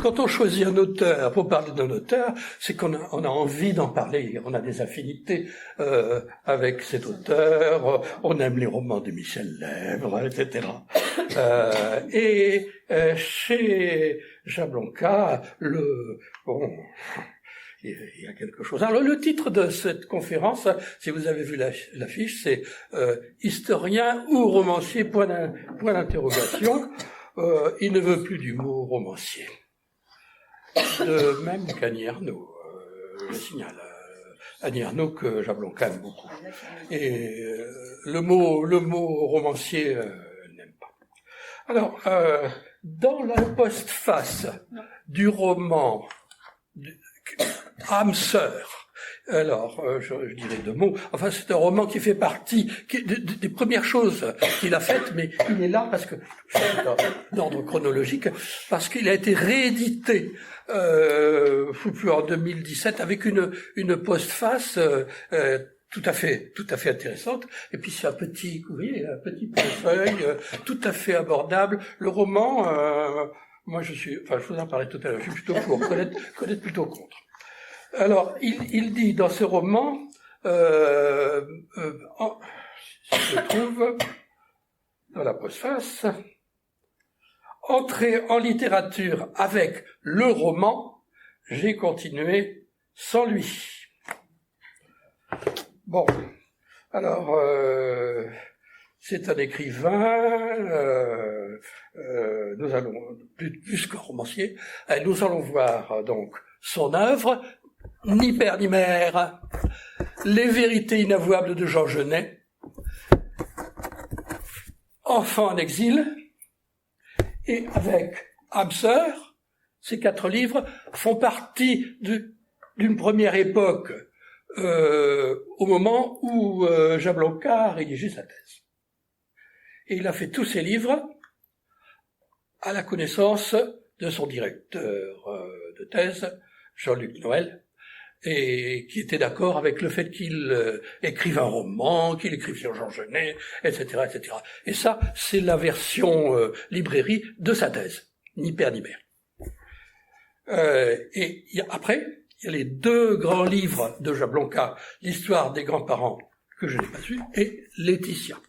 quand on choisit un auteur pour parler d'un auteur, c'est qu'on a envie d'en parler, on a des affinités avec cet auteur, on aime les romans de Michel Lèvres, etc. Chez Jablonka, il y a quelque chose. Alors le titre de cette conférence, si vous avez vu l'affiche, c'est historien ou romancier, point d'interrogation. Il ne veut plus du mot romancier. De même qu'Annie Ernaux, je signale. Annie Ernaux que Jablonka aime beaucoup. Et le mot romancier, elle n'aime pas. Alors, dans la postface du roman âme sœur. Alors, je dirais deux mots. Enfin, c'est un roman qui fait partie des premières choses qu'il a faites, mais il est là parce que, d'ordre chronologique, parce qu'il a été réédité, plus en 2017, avec une postface tout à fait intéressante. Et puis c'est un petit feuille, tout à fait abordable. Le roman, moi je vous en parlais tout à l'heure, je suis plutôt pour, connaître plutôt contre. Alors, il dit dans ce roman, si je trouve, dans la postface, entrer en littérature avec le roman, j'ai continué sans lui. Bon, alors, c'est un écrivain, nous allons, plus qu'un romancier, nous allons voir donc son œuvre, Ni père ni mère, Les vérités inavouables de Jean Genet, Enfant en exil, et avec âme sœur, ces 4 livres font partie d'une première époque au moment où Jablonka a rédigé sa thèse. Et il a fait tous ces livres à la connaissance de son directeur de thèse, Jean-Luc Noël, et qui était d'accord avec le fait qu'il écrive un roman, qu'il écrive sur Jean Genet, etc., etc. Et ça, c'est la version librairie de sa thèse, Ni père ni mère. Et après, il y a les 2 grands livres de Jablonka, L'histoire des grands-parents, que je n'ai pas su, et Laetitia,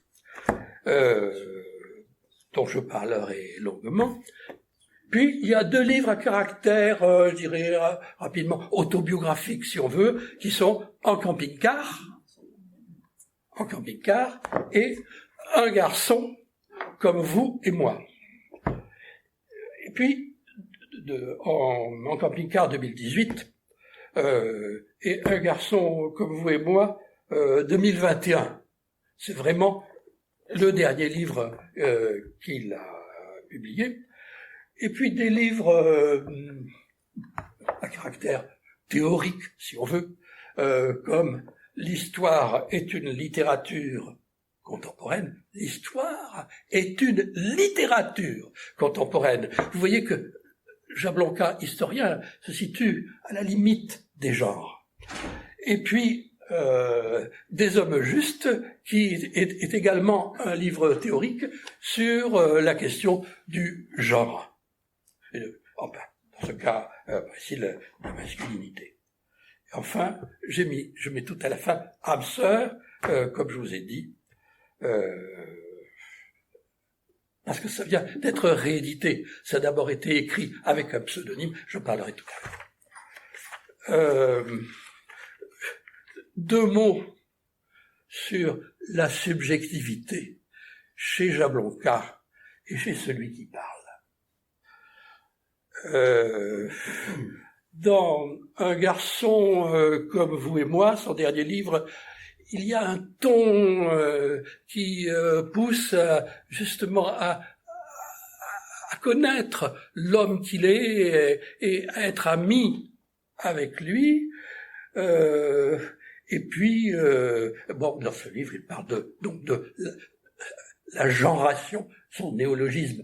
dont je parlerai longuement. Puis, il y a 2 livres à caractère, je dirais rapidement, autobiographique, si on veut, qui sont En camping-car, et Un garçon comme vous et moi. Et puis, en camping-car 2018, et Un garçon comme vous et moi 2021. C'est vraiment le dernier livre qu'il a publié. Et puis des livres à caractère théorique, si on veut, comme L'histoire est une littérature contemporaine. L'histoire est une littérature contemporaine. Vous voyez que Jablonka, historien, se situe à la limite des genres. Et puis, Des hommes justes, qui est également un livre théorique sur la question du genre. Enfin, dans ce cas précis, la masculinité. Et enfin, je mets tout à la fin âme sœur, comme je vous ai dit, parce que ça vient d'être réédité. Ça a d'abord été écrit avec un pseudonyme, je parlerai tout à l'heure. 2 mots sur la subjectivité chez Jablonka et chez celui qui parle. Dans Un garçon comme vous et moi, son dernier livre, il y a un ton qui pousse justement à connaître l'homme qu'il est et à être ami avec lui. Et puis, dans ce livre, il parle de la genration, son néologisme,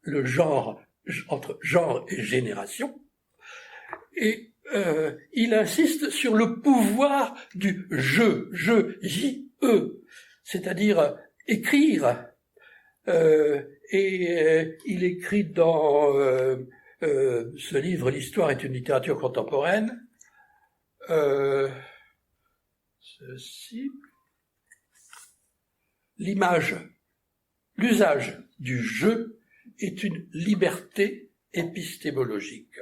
le genre, entre genre et génération. Et il insiste sur le pouvoir du je, J-E, c'est-à-dire écrire. Et il écrit dans ce livre, L'histoire est une littérature contemporaine. Ceci. L'usage du jeu est une liberté épistémologique.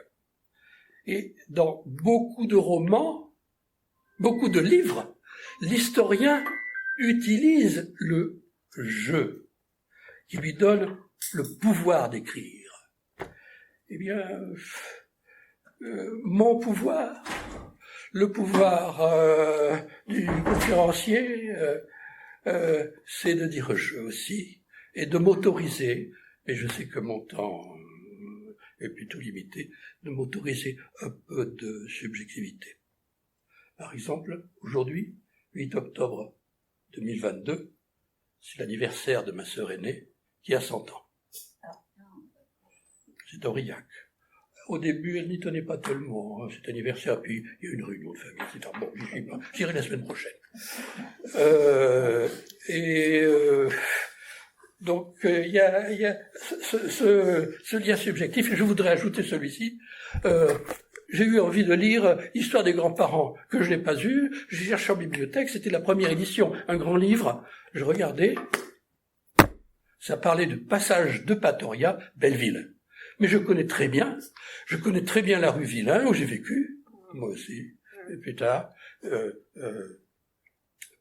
Et dans beaucoup de romans, beaucoup de livres, l'historien utilise le jeu qui lui donne le pouvoir d'écrire. Eh bien, mon pouvoir, le pouvoir du conférencier, c'est de dire je aussi, et de m'autoriser, et je sais que mon temps est plutôt limité, de m'autoriser un peu de subjectivité. Par exemple, aujourd'hui, 8 octobre 2022, c'est l'anniversaire de ma sœur aînée, qui a 100 ans. C'est Aurillac. Au début, elle n'y tenait pas tellement, cet anniversaire, puis il y a une réunion de famille, etc. Bon, j'irai la semaine prochaine. Donc, il y a ce lien subjectif, et je voudrais ajouter celui-ci. J'ai eu envie de lire Histoire des grands-parents, que je n'ai pas eu. J'ai cherché en bibliothèque, c'était la première édition, un grand livre. Je regardais, ça parlait du passage de Patoria, Belleville. Mais je connais très bien la rue Villain, où j'ai vécu, moi aussi, et plus tard.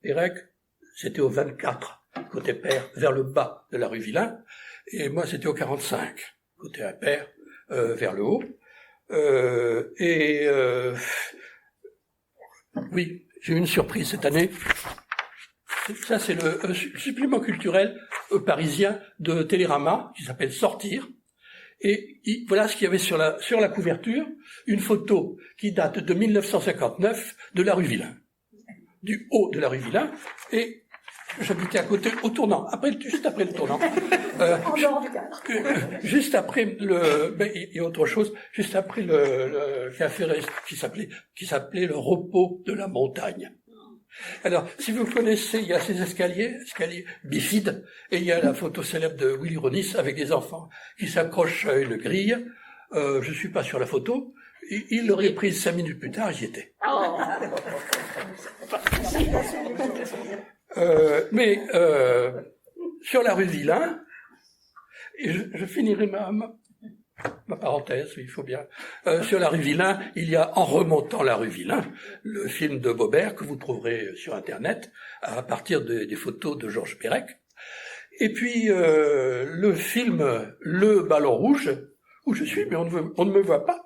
Pérec, c'était au 24, côté père, vers le bas de la rue Villain, et moi c'était au 45, côté impair, vers le haut. Oui, j'ai eu une surprise cette année. Ça, c'est le supplément culturel parisien de Télérama, qui s'appelle Sortir. Et voilà ce qu'il y avait sur la couverture, une photo qui date de 1959 de la rue Villain, du haut de la rue Villain, et j'habitais à côté, au tournant, juste après le tournant. En dehors du cadre. Juste après il y a autre chose, juste après le café qui s'appelait le repos de la montagne. Alors, si vous connaissez, il y a ces escaliers bifides, et il y a la photo célèbre de Willy Ronis avec des enfants qui s'accrochent à une grille. Je suis pas sur la photo. Il l'aurait prise 5 minutes plus tard, j'y étais. Mais sur la rue Villain, et je finirai ma parenthèse, il faut bien. Sur la rue Villain, il y a En remontant la rue Villain, le film de Baubert que vous trouverez sur Internet à partir des photos de Georges Perec. Et puis le film Le Ballon Rouge, où je suis, mais on ne me voit pas.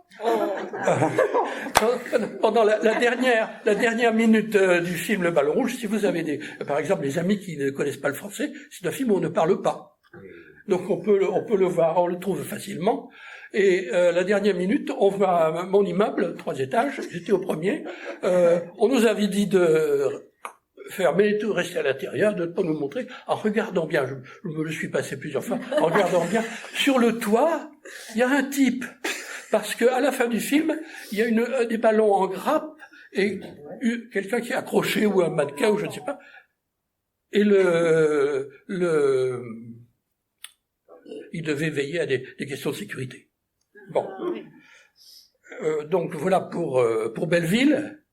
Pendant la dernière minute du film Le Ballon Rouge, si vous avez par exemple des amis qui ne connaissent pas le français, c'est un film où on ne parle pas. Donc on peut le voir, on le trouve facilement. Et la dernière minute, on va à mon immeuble, 3 étages, j'étais au premier. On nous avait dit de fermer, de rester à l'intérieur, de ne pas nous montrer. En regardant bien, je me le suis passé plusieurs fois, en regardant bien, sur le toit, il y a un type. Parce que à la fin du film, il y a des ballons en grappe et quelqu'un qui est accroché ou un mannequin ou je ne sais pas. Et il devait veiller à des questions de sécurité. Bon. Donc voilà pour Belleville.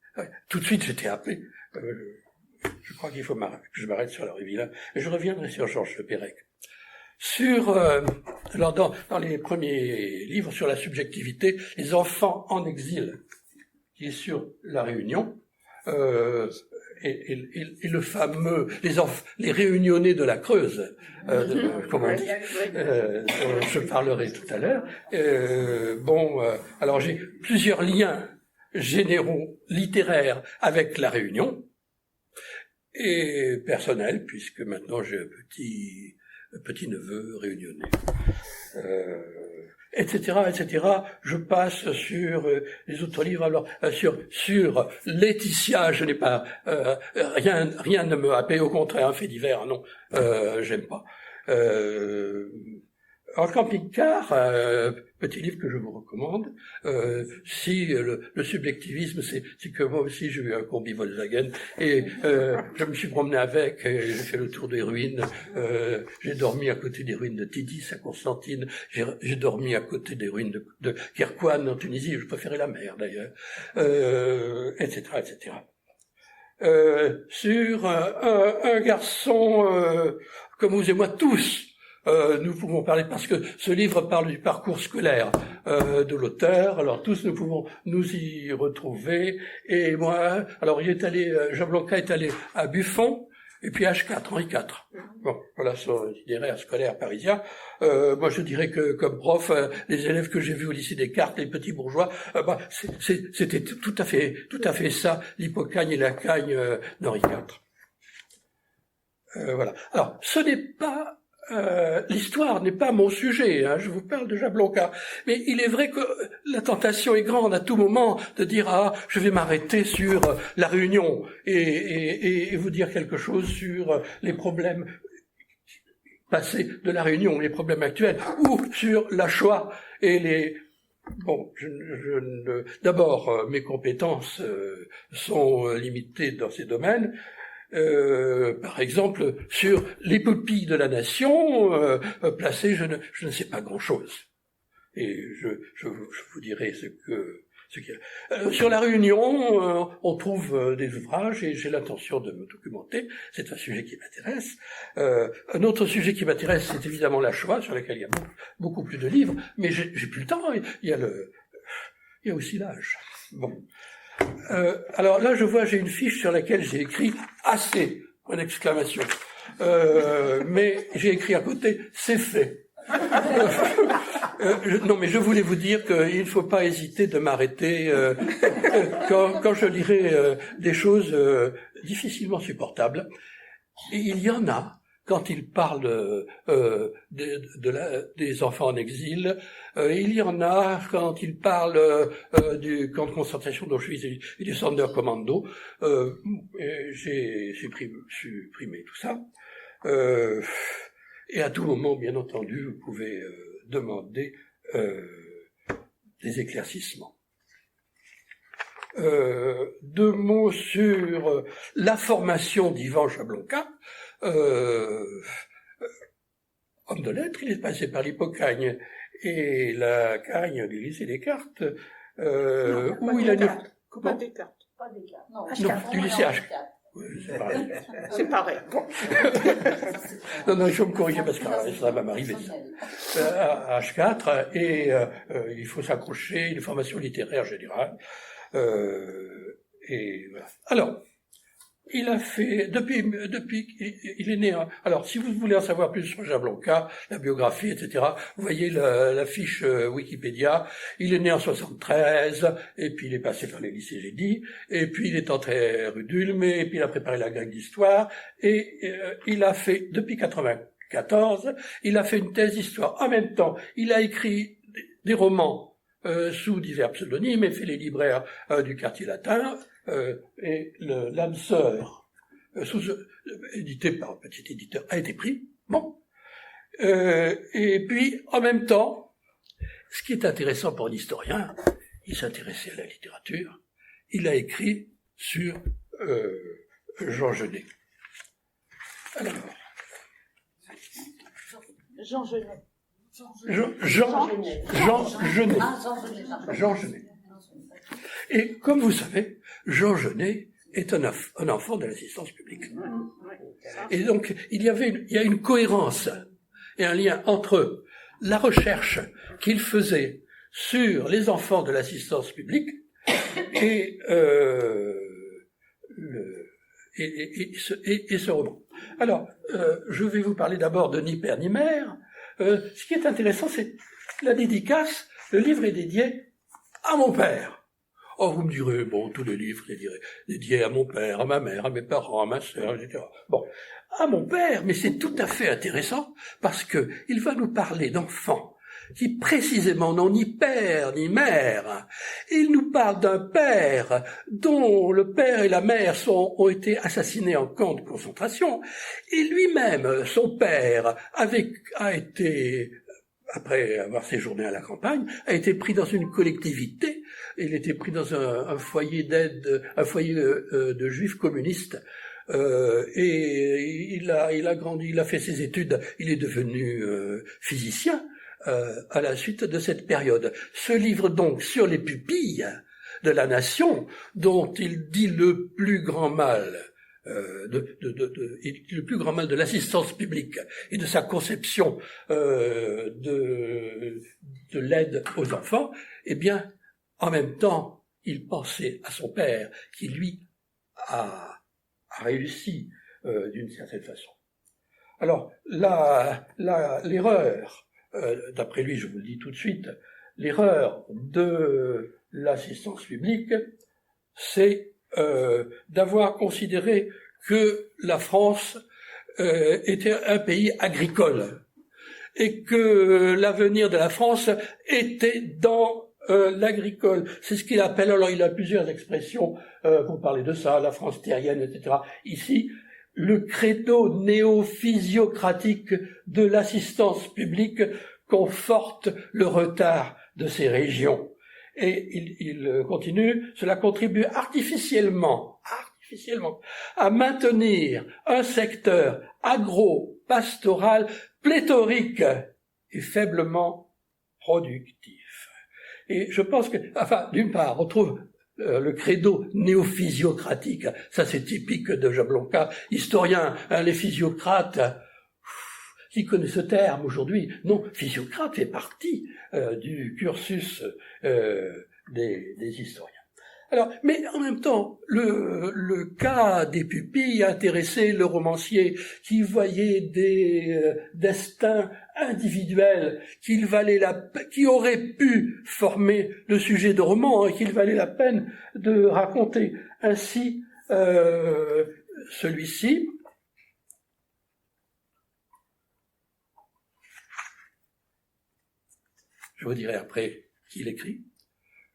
Tout de suite, j'étais appelé. Je crois qu'il faut que je m'arrête sur la rue Villain. Et je reviendrai sur Georges Perec. Alors dans les premiers livres sur la subjectivité, Les enfants en exil, qui est sur La Réunion, et le fameux les réunionnais de la Creuse, comme on dit, dont je parlerai tout à l'heure. Alors j'ai plusieurs liens généraux littéraires avec La Réunion et personnels, puisque maintenant j'ai un petit neveu réunionnais. Etc. Je passe sur les autres livres. Alors sur Laetitia, je n'ai pas rien ne me happait, au contraire, un fait divers, non, j'aime pas. En camping-car, petit livre que je vous recommande, si le subjectivisme, c'est que moi aussi j'ai eu un combi Volkswagen et je me suis promené avec, j'ai fait le tour des ruines, j'ai dormi à côté des ruines de Tidis à Constantine, j'ai dormi à côté des ruines de Kirkouane en Tunisie, je préférais la mer d'ailleurs, etc., etc. Sur un garçon comme vous et moi tous, nous pouvons parler, parce que ce livre parle du parcours scolaire de l'auteur, alors tous nous pouvons nous y retrouver, et moi, alors Jablonka est allé à Buffon, et puis H4, Henri IV. Bon, voilà son itinéraire scolaire parisien. Moi je dirais que comme prof, les élèves que j'ai vus au lycée Descartes, les petits bourgeois, c'était tout à fait ça, l'hypocagne et la cagne d'Henri IV. Voilà. Alors, ce n'est pas l'histoire n'est pas mon sujet, hein, je vous parle de Jablonka, mais il est vrai que la tentation est grande à tout moment de dire je vais m'arrêter sur la Réunion et vous dire quelque chose sur les problèmes passés de la Réunion, les problèmes actuels, ou sur la Shoah et les... Bon, d'abord, mes compétences sont limitées dans ces domaines. Par exemple, sur les pupilles de la nation, placées, je ne sais pas grand-chose. Et je vous dirai ce qu'il y a. Sur la Réunion, on trouve des ouvrages et j'ai l'intention de me documenter. C'est un sujet qui m'intéresse. Un autre sujet qui m'intéresse, c'est évidemment la Shoah, sur laquelle il y a beaucoup plus de livres, mais j'ai plus le temps. Il y a aussi l'âge. Bon. Alors là, je vois, j'ai une fiche sur laquelle j'ai écrit « assez », point d'exclamation. Mais j'ai écrit à côté « c'est fait ». Non, mais je voulais vous dire qu'il ne faut pas hésiter de m'arrêter quand je lirai des choses difficilement supportables. Et il y en a. Quand il parle des enfants en exil, il y en a quand il parle du camp de concentration d'Auschwitz et du Sonderkommando. J'ai supprimé tout ça. Et à tout moment, bien entendu, vous pouvez demander des éclaircissements. Deux mots sur la formation d'Ivan Jablonka. Homme de lettres, il est passé par l'hypocagne et la cagne du lycée Descartes, où il a... Pas Descartes. Pas Descartes. Non, du lycée H. C'est pareil. C'est pareil. Bon. Non, il faut me corriger parce que ça va m'arriver. H4, et il faut s'accrocher, une formation littéraire générale. Et voilà. Alors, il a fait, depuis, il est né, alors, si vous voulez en savoir plus sur Jablonka, la biographie, etc., vous voyez la fiche Wikipédia. Il est né en 73, et puis il est passé par les lycées, j'ai dit, et puis il est entré rue d'Ulm, et puis il a préparé la grecque d'histoire, et il a fait, depuis 94, il a fait une thèse d'histoire. En même temps, il a écrit des romans sous divers pseudonymes, et fait les libraires du quartier latin, et l'âme sœur, édité par un petit éditeur, a été pris. Bon. Et puis, en même temps, ce qui est intéressant pour un historien, il s'intéressait à la littérature, il a écrit sur Jean Genet. Alors, Jean Genet. Jean Genet. Et comme vous savez, Jean Genet est un enfant de l'assistance publique. Et donc, il y a une cohérence et un lien entre la recherche qu'il faisait sur les enfants de l'assistance publique et ce roman. Alors, je vais vous parler d'abord de Ni père ni mère. Ce qui est intéressant, c'est la dédicace. Le livre est dédié à mon père. Oh, vous me direz, bon, tous les livres dédiés à mon père, à ma mère, à mes parents, à ma sœur, etc. Bon, à mon père, mais c'est tout à fait intéressant parce que il va nous parler d'enfants qui précisément n'ont ni père ni mère. Il nous parle d'un père dont le père et la mère ont été assassinés en camp de concentration, et lui-même, son père, a été après avoir séjourné à la campagne, a été pris dans une collectivité. Il était pris dans un foyer d'aide, un foyer de juifs communistes. Et il a grandi, il a fait ses études, il est devenu physicien à la suite de cette période. Ce livre donc sur les pupilles de la nation, dont il dit le plus grand mal, le plus grand mal de l'assistance publique et de sa conception de l'aide aux enfants, eh bien, en même temps, il pensait à son père, qui lui a réussi d'une certaine façon. Alors, l'erreur, d'après lui, je vous le dis tout de suite, l'erreur de l'assistance publique, c'est d'avoir considéré que la France était un pays agricole et que l'avenir de la France était dans l'agricole. C'est ce qu'il appelle, alors il a plusieurs expressions pour parler de ça, la France terrienne, etc. Ici, le credo néo-physiocratique de l'assistance publique conforte le retard de ces régions. Et il continue, cela contribue artificiellement à maintenir un secteur agro-pastoral pléthorique et faiblement productif. Et je pense que, enfin, d'une part, on trouve le credo néo-physiocratique, ça c'est typique de Jablonka, historien, hein, les physiocrates, qui connaît ce terme aujourd'hui? Non, physiocrate fait partie du cursus des historiens. Alors, mais en même temps, le cas des pupilles intéressait le romancier qui voyait des destins individuels qui auraient pu former le sujet de roman et qu'il valait la peine de raconter. Ainsi, celui-ci, je vous dirai après qui l'écrit.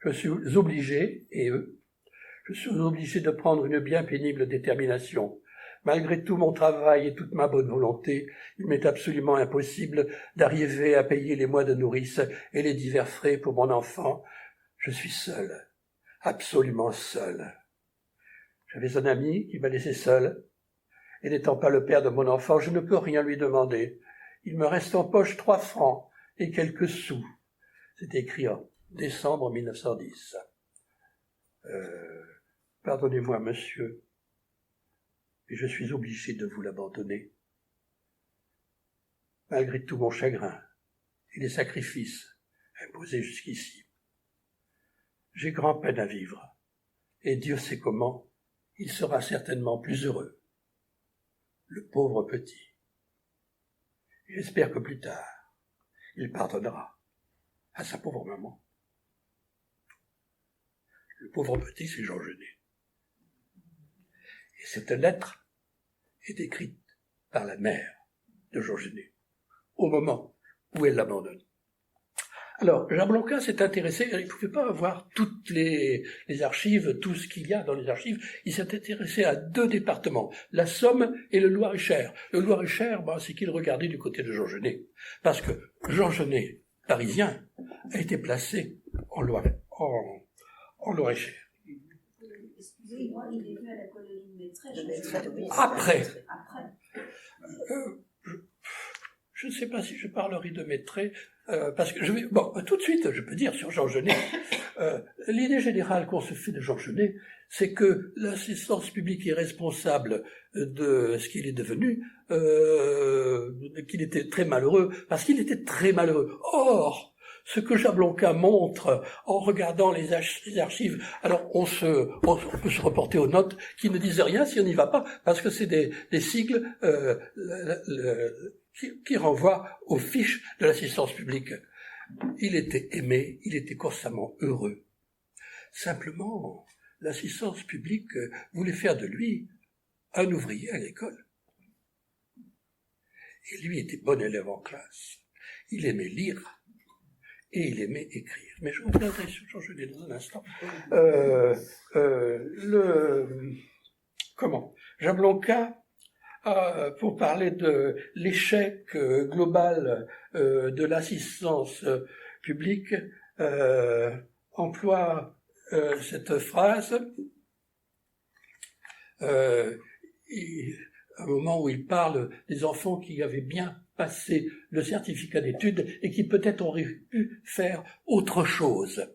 Je suis obligé, je suis obligé de prendre une bien pénible détermination. Malgré tout mon travail et toute ma bonne volonté, il m'est absolument impossible d'arriver à payer les mois de nourrice et les divers frais pour mon enfant. Je suis seul, absolument seul. J'avais un ami qui m'a laissé seul, et n'étant pas le père de mon enfant, je ne peux rien lui demander. Il me reste en poche 3 francs et quelques sous. C'est écrit en décembre 1910. Pardonnez-moi, monsieur, mais je suis obligé de vous l'abandonner. Malgré tout mon chagrin et les sacrifices imposés jusqu'ici, j'ai grand-peine à vivre, et Dieu sait comment, il sera certainement plus heureux, le pauvre petit. J'espère que plus tard, il pardonnera à sa pauvre maman. Le pauvre petit, c'est Jean Genet. Et cette lettre est écrite par la mère de Jean Genet, au moment où elle l'abandonne. Alors, Jablonka s'est intéressé, il ne pouvait pas avoir toutes les archives, tout ce qu'il y a dans les archives, il s'est intéressé à 2 départements, la Somme et le Loir-et-Cher. Le Loir-et-Cher, c'est qu'il regardait du côté de Jean Genet, parce que Jean Genet, parisien, a été placé en Loir-et-Cher. Excusez-moi, il est venu à la colonie de Maitret. Après. Je ne sais pas si je parlerai de Maitret, parce que tout de suite, je peux dire sur Jean Genet, l'idée générale qu'on se fait de Jean Genet, c'est que l'assistance publique est responsable de ce qu'il est devenu, qu'il était très malheureux, parce qu'il était très malheureux. Or, ce que Jablonka montre en regardant les archives, alors on peut se reporter aux notes qui ne disent rien si on n'y va pas, parce que c'est des sigles qui renvoient aux fiches de l'assistance publique. Il était aimé, il était constamment heureux. Simplement, l'assistance publique voulait faire de lui un ouvrier agricole. Et lui était bon élève en classe. Il aimait lire. Et il aimait écrire. Mais je reviendrai sur Jean Genet dans un instant. Jablonka pour parler de l'échec global de l'assistance publique, emploie cette phrase à un moment où il parle des enfants qui avaient bien passé le certificat d'études et qui peut-être auraient pu faire autre chose.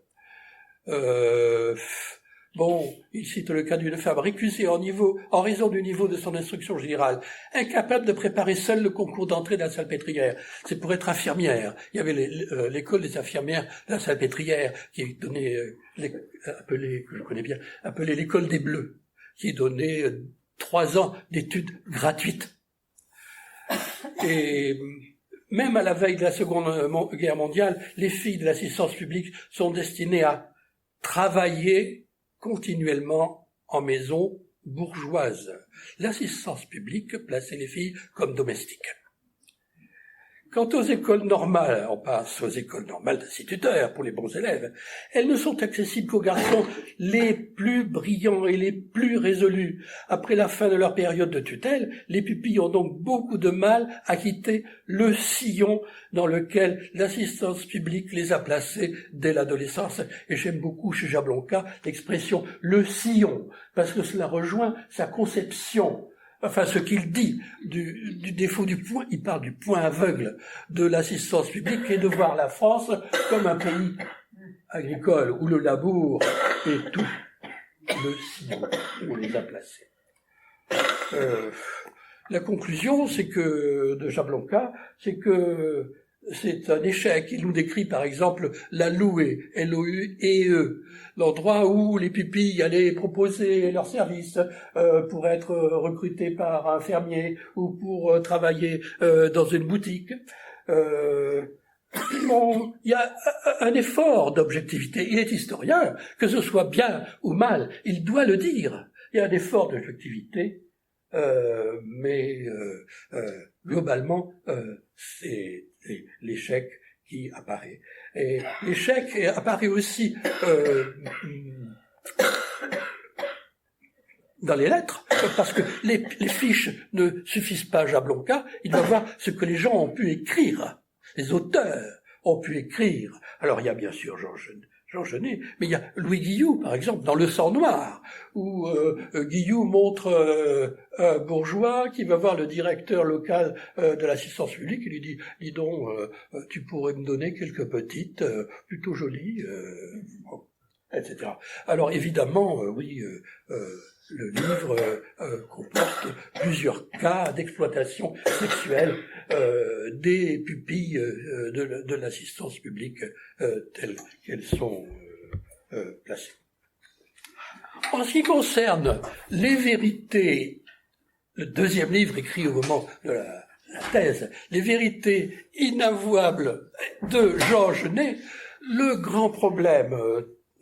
Il cite le cas d'une femme récusée en raison du niveau de son instruction générale, incapable de préparer seule le concours d'entrée de la Salpêtrière. C'est pour être infirmière. Il y avait l'école des infirmières de la Salpêtrière qui donnait, que je connais bien, appelée l'école des Bleus, qui donnait 3 ans d'études gratuites. Et même à la veille de la Seconde Guerre mondiale, les filles de l'assistance publique sont destinées à travailler continuellement en maison bourgeoise. L'assistance publique plaçait les filles comme domestiques. Quant aux écoles normales, on passe aux écoles normales d'instituteurs pour les bons élèves, elles ne sont accessibles qu'aux garçons les plus brillants et les plus résolus. Après la fin de leur période de tutelle, les pupilles ont donc beaucoup de mal à quitter le sillon dans lequel l'assistance publique les a placés dès l'adolescence. Et j'aime beaucoup chez Jablonka l'expression « le sillon », parce que cela rejoint sa conception. Enfin, ce qu'il dit du défaut du point, il parle du point aveugle de l'assistance publique et de voir la France comme un pays agricole où le labour est tout le sillon où on les a placés. La conclusion, de Jablonka, c'est que c'est un échec. Il nous décrit par exemple la Loué, L-O-U-E-E, l'endroit où les pupilles allaient proposer leurs services pour être recrutés par un fermier ou pour travailler dans une boutique. Il y a un effort d'objectivité. Il est historien, que ce soit bien ou mal, il doit le dire. Il y a un effort d'objectivité, mais globalement, c'est l'échec qui apparaît. Et l'échec apparaît aussi dans les lettres, parce que les fiches ne suffisent pas à Jablonka, il doit voir ce que les gens ont pu écrire, les auteurs ont pu écrire. Alors il y a bien sûr Jean Genet, mais il y a Louis Guilloux, par exemple, dans Le Sang Noir, où Guilloux montre un bourgeois qui va voir le directeur local de l'assistance publique et lui dit « Dis donc, tu pourrais me donner quelques petites, plutôt jolies, etc. » Alors évidemment, le livre comporte plusieurs cas d'exploitation sexuelle des pupilles de l'assistance publique telles qu'elles sont placées. En ce qui concerne les vérités, le deuxième livre écrit au moment de la thèse, les vérités inavouables de Jean Genet, le grand problème,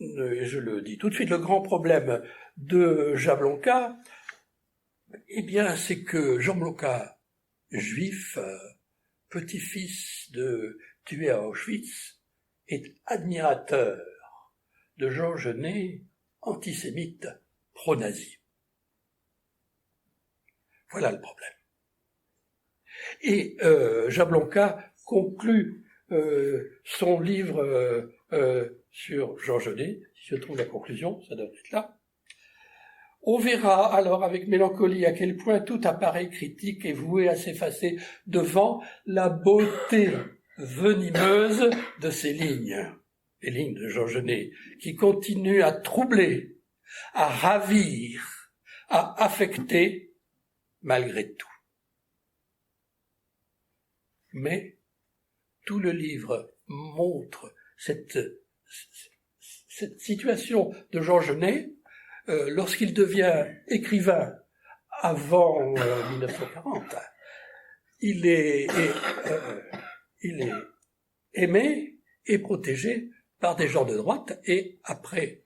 je le dis tout de suite, le grand problème de Jablonka, eh bien, c'est que Jablonka, juif, petit-fils de tué à Auschwitz, est admirateur de Jean Genet, antisémite, pro-nazi. Voilà le problème. Et Jablonka conclut son livre sur Jean Genet, si je trouve la conclusion, ça doit être là. On verra alors avec mélancolie à quel point tout appareil critique est voué à s'effacer devant la beauté venimeuse de ces lignes, les lignes de Jean Genet, qui continuent à troubler, à ravir, à affecter, malgré tout. Mais tout le livre montre cette situation de Jean Genet lorsqu'il devient écrivain avant 1940. Il est aimé et protégé par des gens de droite et après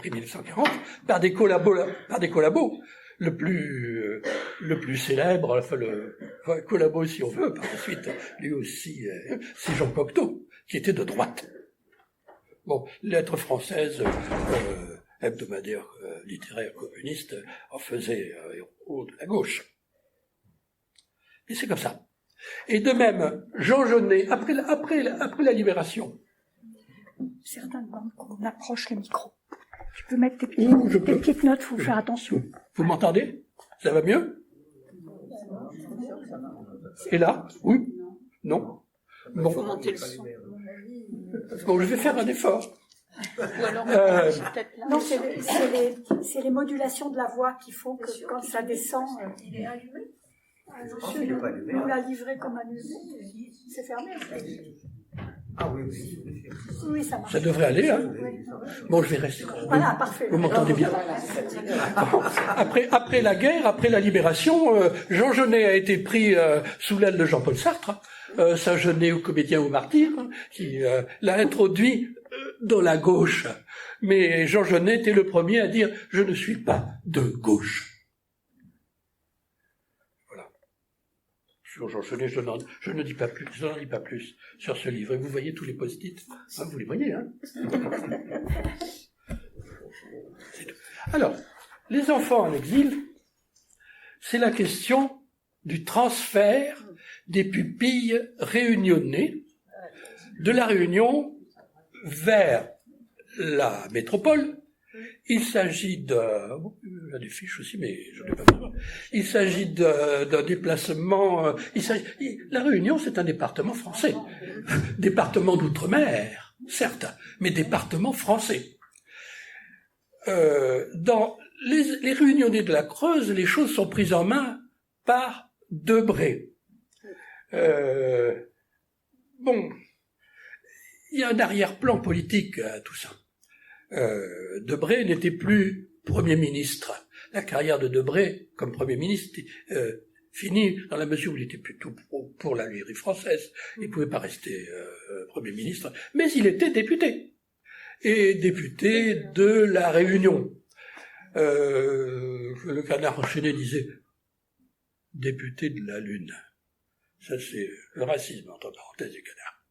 1940, par des collabos. Le plus célèbre, le collabo si on veut, par la suite, lui aussi, c'est Jean Cocteau, qui était de droite. Bon, lettres françaises, hebdomadaire littéraire communiste, en faisait un héros de la gauche. Et c'est comme ça. Et de même, Jean Genet, après la Libération. Certains demandent qu'on approche le micro. Tu peux mettre tes petites notes, il faut faire attention. Vous m'entendez? Ça va mieux? Et là? Oui? Non? Bon. Faut monter le son. Bon, je vais faire un effort. Ou alors, peut-être là. Non, c'est les modulations de la voix qui font que quand ça descend... Il est allumé? Monsieur nous l'a livré comme allumé. C'est fermé. Ah oui, oui. Oui, ça marche. Ça devrait aller, hein? Bon, je vais rester. Voilà, parfait. Vous m'entendez bien? Bon, après la guerre, après la Libération, Jean Genet a été pris sous l'aile de Jean-Paul Sartre, Saint-Genet ou comédien ou martyr, qui l'a introduit dans la gauche. Mais Jean Genet était le premier à dire « Je ne suis pas de gauche ». Sur Jean Genet, je ne dis pas plus, je n'en dis pas plus sur ce livre. Et vous voyez tous les post-it, hein, vous les voyez, hein? Alors, les enfants en exil, c'est la question du transfert des pupilles réunionnées de la Réunion vers la métropole. Il s'agit j'ai des fiches aussi, mais je n'en ai pas besoin. Il s'agit d'un déplacement. La Réunion, c'est un département français, département d'outre-mer, certes, mais département français. Dans les Réunionnais de la Creuse, les choses sont prises en main par Debré. Bon, il y a un arrière-plan politique à tout ça. Debré n'était plus Premier ministre. La carrière de Debré comme Premier ministre finie dans la mesure où il était plutôt pour la librairie française. Il ne pouvait pas rester Premier ministre, mais il était député. Et député de la Réunion. Le Canard enchaîné disait « député de la Lune ». Ça, c'est le racisme, entre parenthèses, du Canard.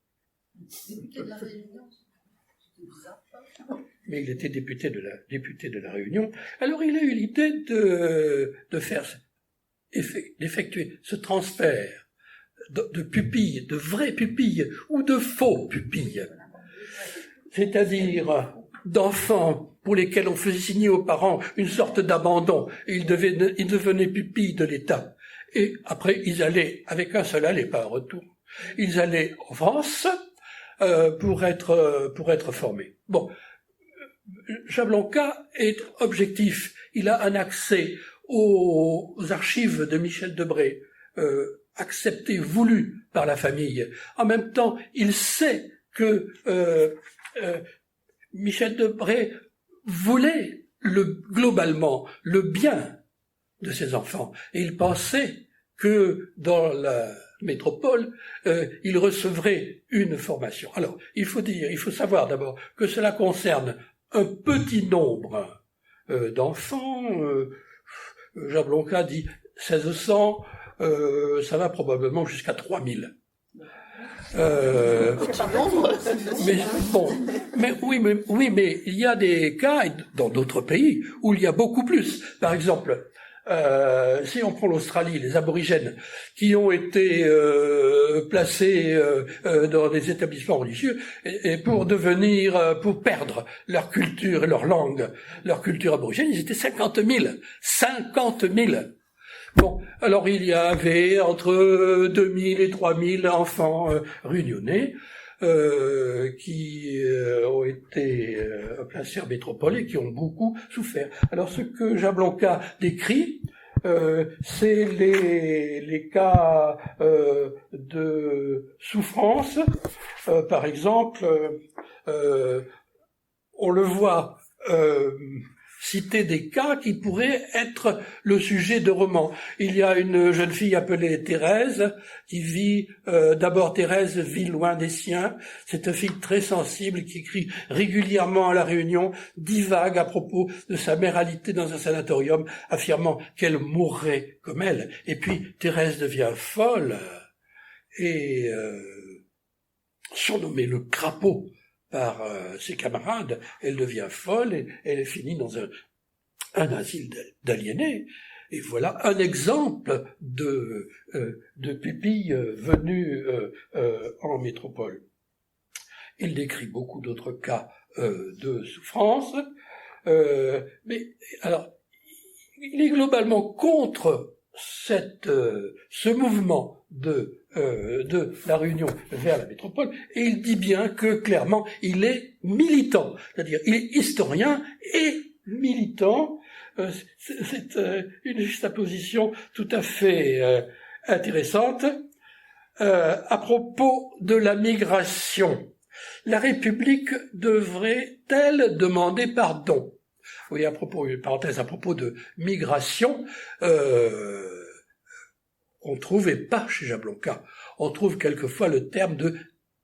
Député de la Réunion, c'est bizarre. Mais il était député de la Réunion. Alors il a eu l'idée d'effectuer ce transfert de pupilles, de vraies pupilles ou de faux pupilles. C'est-à-dire d'enfants pour lesquels on faisait signer aux parents une sorte d'abandon. Et ils devenaient pupilles de l'État. Et après, ils allaient, avec un seul aller, pas un retour, ils allaient en France pour être formés. Bon. Jablonka est objectif. Il a un accès aux archives de Michel Debré, accepté, voulu par la famille. En même temps, il sait que Michel Debré voulait globalement le bien de ses enfants. Et il pensait que dans la métropole, il recevrait une formation. Alors, il faut savoir d'abord que cela concerne un petit nombre d'enfants. Jablonka dit 1600, ça va probablement jusqu'à 3000. Mais bon, mais il y a des cas dans d'autres pays où il y a beaucoup plus. Par exemple, si on prend l'Australie, les aborigènes qui ont été placés dans des établissements religieux et pour perdre leur culture et leur langue, leur culture aborigène, ils étaient 50 000. 50 000. Bon, alors il y avait entre 2000 et 3000 enfants réunionnais qui ont été placés en métropole et qui ont beaucoup souffert. Alors ce que Jablonka décrit, c'est les cas de souffrance. Par exemple, on le voit citer des cas qui pourraient être le sujet de romans. Il y a une jeune fille appelée Thérèse qui vit, d'abord Thérèse vit loin des siens. C'est une fille très sensible qui écrit régulièrement à La Réunion, divague à propos de sa mère alitée dans un sanatorium, affirmant qu'elle mourrait comme elle. Et puis Thérèse devient folle et surnommée le crapaud par ses camarades, elle devient folle et elle finit dans un asile d'aliénés. Et voilà un exemple de pupille venue en métropole. Il décrit beaucoup d'autres cas de souffrance, mais alors il est globalement contre ce mouvement de la Réunion vers la métropole, et il dit bien que clairement il est militant, c'est-à-dire il est historien et militant. C'est une juxtaposition tout à fait intéressante. À propos de la migration, la République devrait-elle demander pardon? Oui, une parenthèse à propos de migration, on trouve, et pas chez Jablonka, on trouve quelquefois le terme de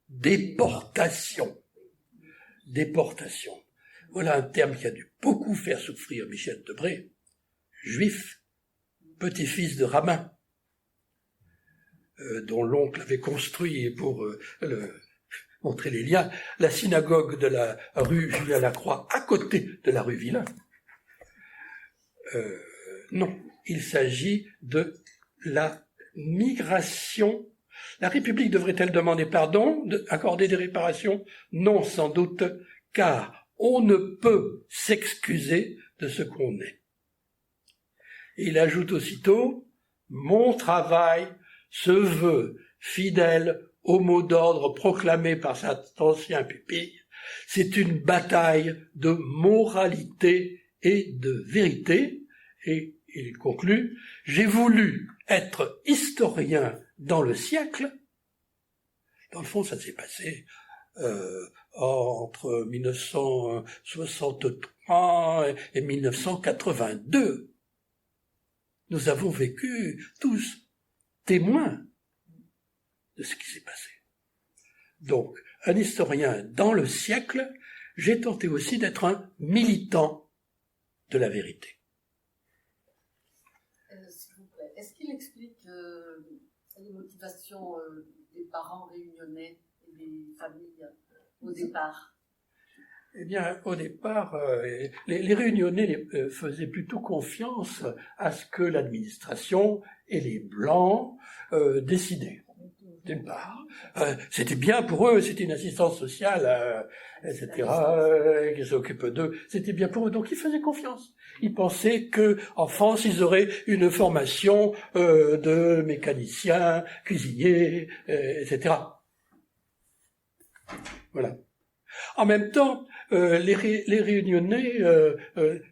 déportation. Déportation. Voilà un terme qui a dû beaucoup faire souffrir Michel Debré, juif, petit-fils de rabbin, dont l'oncle avait construit, pour montrer les liens, la synagogue de la rue Julien-Lacroix à côté de la rue Villain. Non, il s'agit de la migration. La République devrait-elle demander pardon, accorder des réparations? Non, sans doute, car on ne peut s'excuser de ce qu'on est. Et il ajoute aussitôt, mon travail se veut fidèle au mot d'ordre proclamé par cet ancien pupille. C'est une bataille de moralité et de vérité. Et il conclut, j'ai voulu être historien dans le siècle. Dans le fond, ça s'est passé entre 1963 et 1982. Nous avons vécu tous témoins de ce qui s'est passé. Donc, un historien dans le siècle, j'ai tenté aussi d'être un militant de la vérité. S'il vous plaît, est-ce qu'il explique les motivations des parents réunionnais et des familles au départ? Eh bien, au départ, les Réunionnais faisaient plutôt confiance à ce que l'administration et les Blancs décidaient. D'une part, c'était bien pour eux, c'était une assistance sociale, etc., qui s'occupe d'eux, c'était bien pour eux, donc ils faisaient confiance. Ils pensaient que en France, ils auraient une formation de mécaniciens, cuisiniers, etc. Voilà. En même temps, les Réunionnais,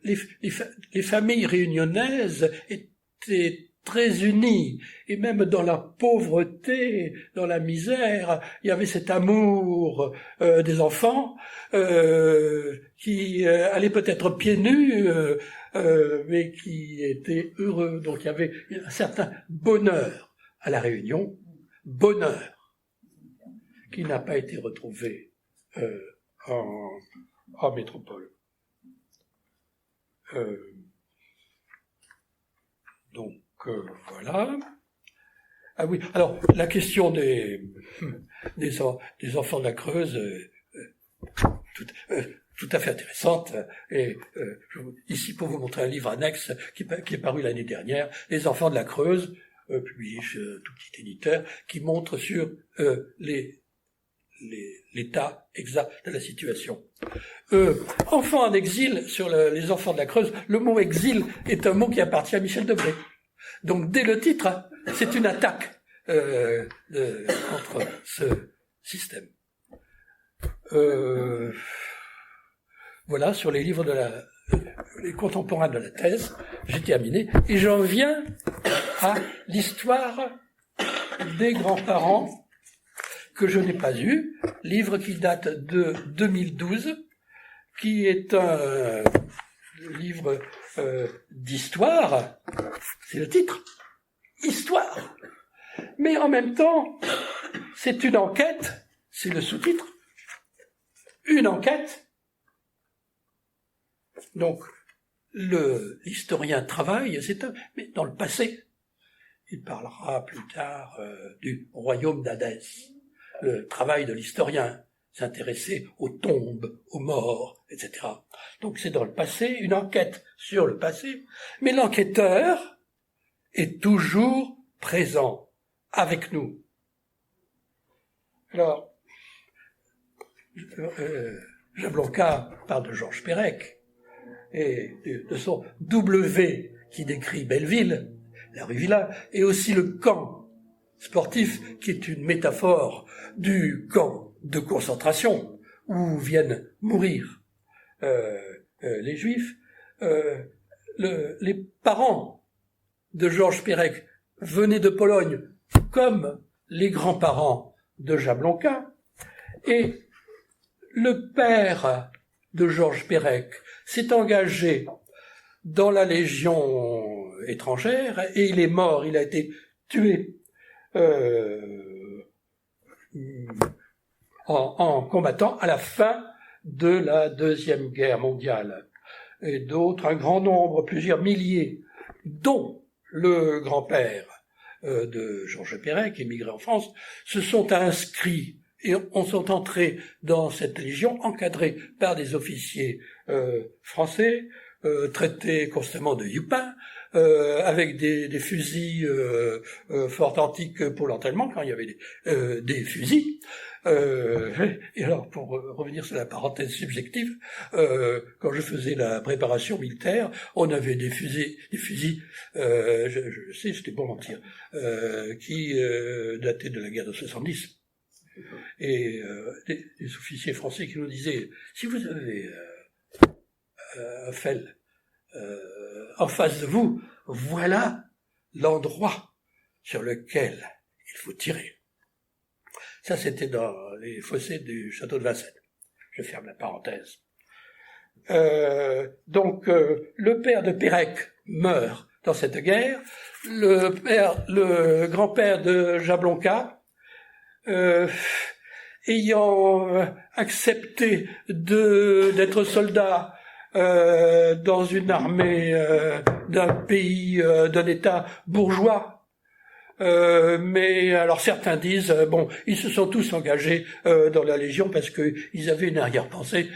les familles réunionnaises étaient très unies, et même dans la pauvreté, dans la misère, il y avait cet amour des enfants qui allaient peut-être pieds nus, mais qui étaient heureux. Donc il y avait un certain bonheur à la Réunion, bonheur qui n'a pas été retrouvé en métropole. Donc voilà. Ah oui, alors la question des enfants de la Creuse, tout à fait intéressante. Et ici, pour vous montrer un livre annexe qui est paru l'année dernière, Les enfants de la Creuse, publié chez tout petit éditeur, qui montre sur l'état exact de la situation. Enfants en exil, sur les enfants de la Creuse, le mot exil est un mot qui appartient à Michel Debré. Donc dès le titre, c'est une attaque contre ce système. Voilà, sur les livres les contemporains de la thèse, j'ai terminé, et j'en viens à l'histoire des grands-parents que je n'ai pas eu, livre qui date de 2012, qui est un livre d'histoire, c'est le titre, histoire. Mais en même temps, c'est une enquête, c'est le sous-titre, une enquête. Donc, l'historien travaille, mais dans le passé. Il parlera plus tard du royaume d'Hadès. Le travail de l'historien, s'intéresser aux tombes, aux morts, etc. Donc c'est dans le passé, une enquête sur le passé, mais l'enquêteur est toujours présent avec nous. Alors, Jablonka parle de Georges Perec et de son W qui décrit Belleville, la rue Villa, et aussi le camp sportif qui est une métaphore du camp de concentration où viennent mourir les Juifs. Les parents de Georges Perec venaient de Pologne comme les grands-parents de Jablonka, et le père de Georges Perec s'est engagé dans la Légion étrangère et il est mort, il a été tué en combattant à la fin de la Deuxième Guerre mondiale. Et d'autres, un grand nombre, plusieurs milliers, dont le grand-père de Georges Perec, émigré en France, se sont inscrits et sont entrés dans cette légion, encadrés par des officiers français, traités constamment de youpins, avec des fusils fort antiques pour l'entraînement, quand il y avait des fusils. Et alors, pour revenir sur la parenthèse subjective, quand je faisais la préparation militaire, on avait des fusils, je sais, c'était pour mentir, qui dataient de la guerre de 70. Et des officiers français qui nous disaient, si vous avez un fel en face de vous, voilà l'endroit sur lequel il faut tirer. Ça, c'était dans les fossés du château de Vincennes. Je ferme la parenthèse. Donc, le père de Perec meurt dans cette guerre. Le grand-père de Jablonka, ayant accepté d'être soldat dans une armée d'un pays, d'un État bourgeois, mais alors certains disent, ils se sont tous engagés dans la Légion parce qu'ils avaient une arrière-pensée,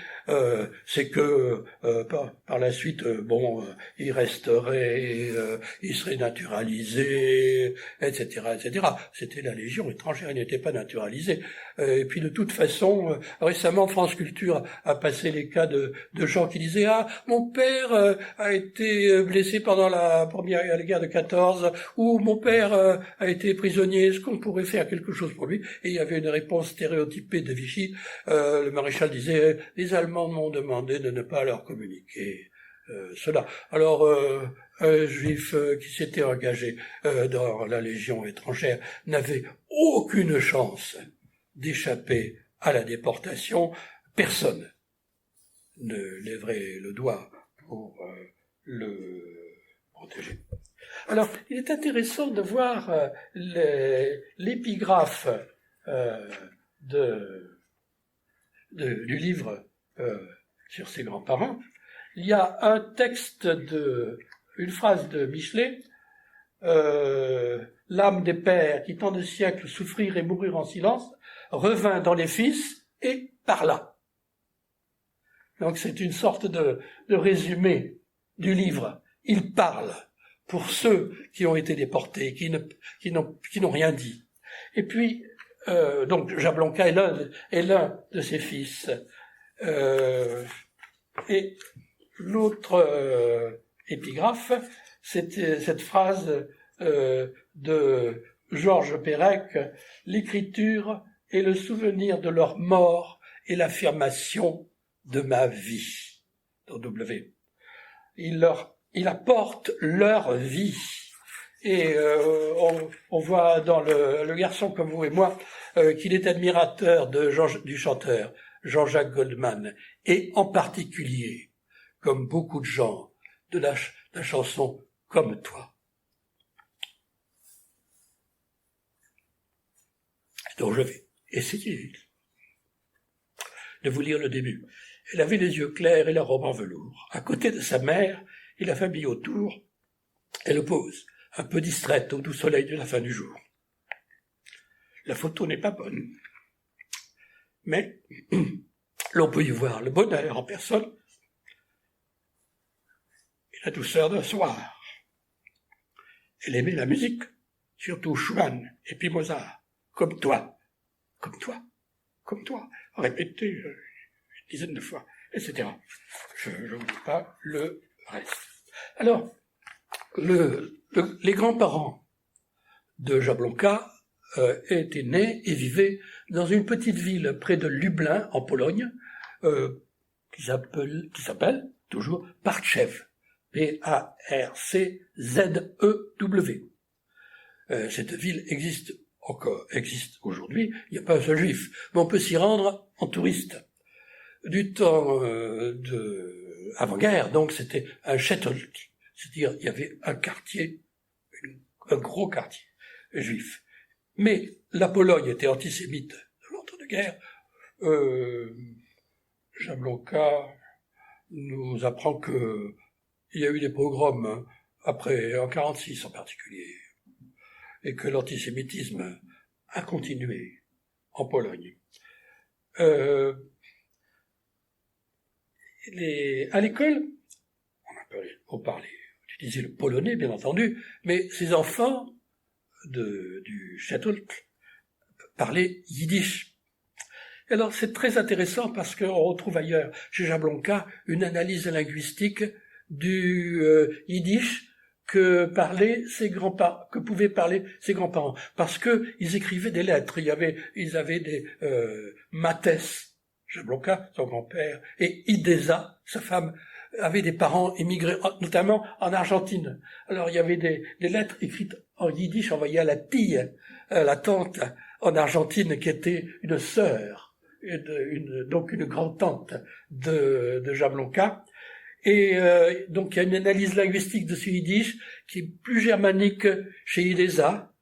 c'est que par la suite, ils resteraient, ils seraient naturalisés, etc., etc. C'était la Légion étrangère, ils n'étaient pas naturalisés. Et puis de toute façon, récemment, France Culture a passé les cas de gens qui disaient mon père a été blessé pendant la guerre de 14, ou mon père a été prisonnier, est-ce qu'on pourrait faire quelque chose pour lui? Et il y avait une réponse stéréotypée de Vichy. Le maréchal disait les Allemands m'ont demandé de ne pas leur communiquer cela. Alors un juif qui s'était engagé dans la Légion étrangère n'avait aucune chance d'échapper à la déportation. Personne ne lèverait le doigt pour le protéger. Alors, il est intéressant de voir l'épigraphe du livre sur ses grands-parents. Il y a un texte une phrase de Michelet, l'âme des pères qui tant de siècles souffrirent et mourir en silence revint dans les fils et parla. Donc c'est une sorte de résumé du livre. Il parle pour ceux qui ont été déportés, qui n'ont rien dit. Et puis, donc Jablonka est l'un de ses fils. Et l'autre épigraphe, c'était cette phrase de Georges Perec, l'écriture est le souvenir de leur mort et l'affirmation de ma vie. Dans W. Il apporte leur vie. Et on voit dans le garçon comme vous et moi qu'il est admirateur du chanteur Jean-Jacques Goldman, et en particulier, comme beaucoup de gens, de la chanson Comme toi. Donc je vais essayer de vous lire le début. Elle avait les yeux clairs et la robe en velours. À côté de sa mère et la famille autour, elle pose, un peu distraite au doux soleil de la fin du jour. La photo n'est pas bonne. Mais l'on peut y voir le bonheur en personne et la douceur d'un soir. Elle aimait la musique, surtout Schumann et puis Mozart, comme toi, comme toi, comme toi, répété une dizaine de fois, etc. Je ne vous dis pas le reste. Alors, les grands-parents de Jablonka étaient nés et vivaient dans une petite ville près de Lublin, en Pologne, qui s'appelle toujours Parczew. P-A-R-C-Z-E-W. Cette ville existe aujourd'hui, il n'y a pas un seul juif, mais on peut s'y rendre en touriste. Du temps avant-guerre, donc c'était un shtetl, c'est-à-dire il y avait un quartier, un gros quartier juif. Mais la Pologne était antisémite de l'entre-deux-guerres. Jablonka nous apprend que il y a eu des pogroms après, en 1946 en particulier, et que l'antisémitisme a continué en Pologne. À l'école, on utilisait le polonais, bien entendu, mais ces enfants du shtetl parlaient yiddish. Alors c'est très intéressant parce qu'on retrouve ailleurs, chez Jablonka, une analyse linguistique du yiddish que pouvaient parler ses grands-parents, parce que ils écrivaient des lettres. Ils avaient des Mathès, Jablonka, son grand-père, et Idesa, sa femme, avaient des parents émigrés, notamment en Argentine. Alors il y avait des lettres écrites en yiddish envoyées à la tante en Argentine, qui était une sœur, donc une grand-tante de Jablonka. Et donc il y a une analyse linguistique de ce yiddish qui est plus germanique chez Idesa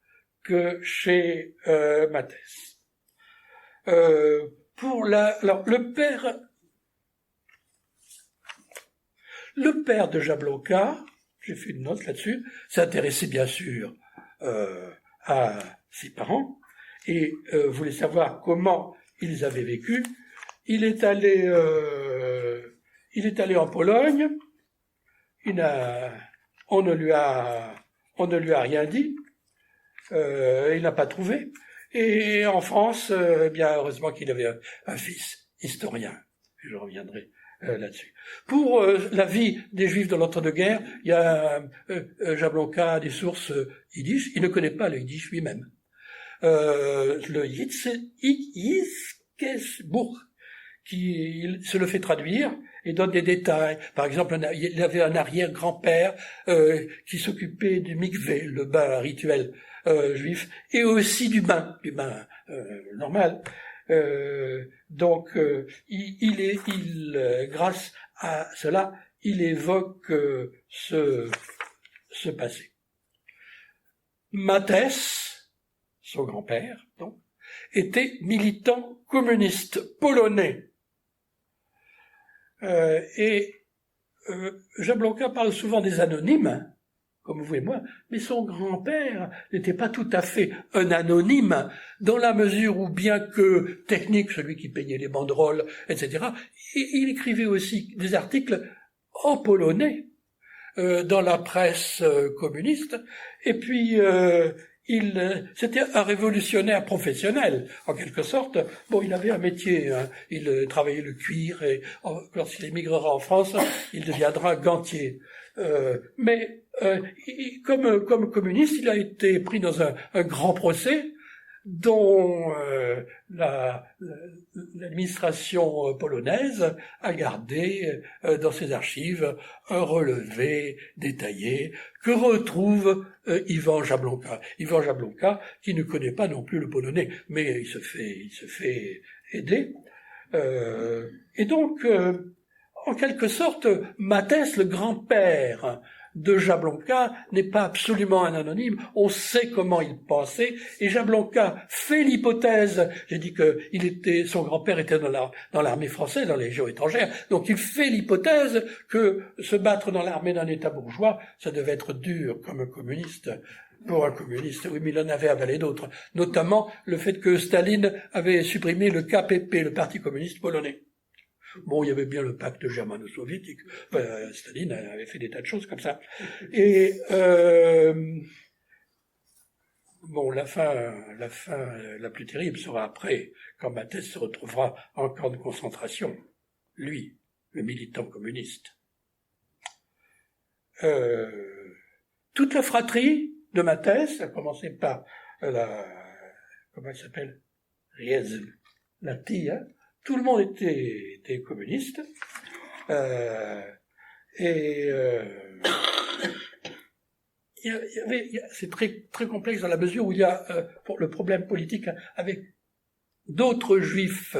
que chez Mathès. Alors le père de Jablonka, j'ai fait une note là-dessus, s'intéressait bien sûr à ses parents et voulait savoir comment ils avaient vécu. Il est allé en Pologne, on ne lui a rien dit, il n'a pas trouvé. Et en France, bien heureusement qu'il avait un fils historien. Je reviendrai là-dessus. Pour la vie des Juifs de l'entre-deux-guerres, il y a Jablonka a des sources yiddish. Il ne connaît pas le yiddish lui-même. Le Yitzkesburg, qui se le fait traduire et donne des détails. Par exemple, il avait un arrière-grand-père qui s'occupait du mikvé, le bain rituel juif, et aussi du bain normal. Donc, grâce à cela, il évoque ce passé. Mathès, son grand-père, donc, était militant communiste polonais. Jablonka parle souvent des anonymes, comme vous et moi, mais son grand-père n'était pas tout à fait un anonyme, dans la mesure où, bien que technique, celui qui peignait les banderoles, etc., il écrivait aussi des articles en polonais dans la presse communiste, et puis c'était un révolutionnaire professionnel, en quelque sorte. Bon, il avait un métier, hein. Il travaillait le cuir, et lorsqu'il émigrera en France, il deviendra gantier. Mais comme communiste, il a été pris dans un grand procès dont l'administration polonaise a gardé dans ses archives un relevé détaillé que retrouve Ivan Jablonka. Ivan Jablonka, qui ne connaît pas non plus le polonais, mais il se fait aider. Et donc, en quelque sorte, Mathès, le grand-père de Jablonka, n'est pas absolument un anonyme. On sait comment il pensait, et Jablonka fait l'hypothèse. J'ai dit que son grand-père était dans l'armée française, dans les légions étrangères. Donc il fait l'hypothèse que se battre dans l'armée d'un État bourgeois, ça devait être dur comme communiste pour un communiste. Oui, mais il en avait avalé d'autres. Notamment le fait que Staline avait supprimé le KPP, le Parti communiste polonais. Bon, il y avait bien le pacte germano-soviétique. Enfin, Staline avait fait des tas de choses comme ça. Et bon, la fin la plus terrible sera après, quand Mathès se retrouvera en camp de concentration. Lui, le militant communiste. Toute la fratrie de Mathès, à commencer par comment elle s'appelle, Riez, la Tille, hein, tout le monde était communiste, c'est très très complexe dans la mesure où il y a pour le problème politique avec d'autres juifs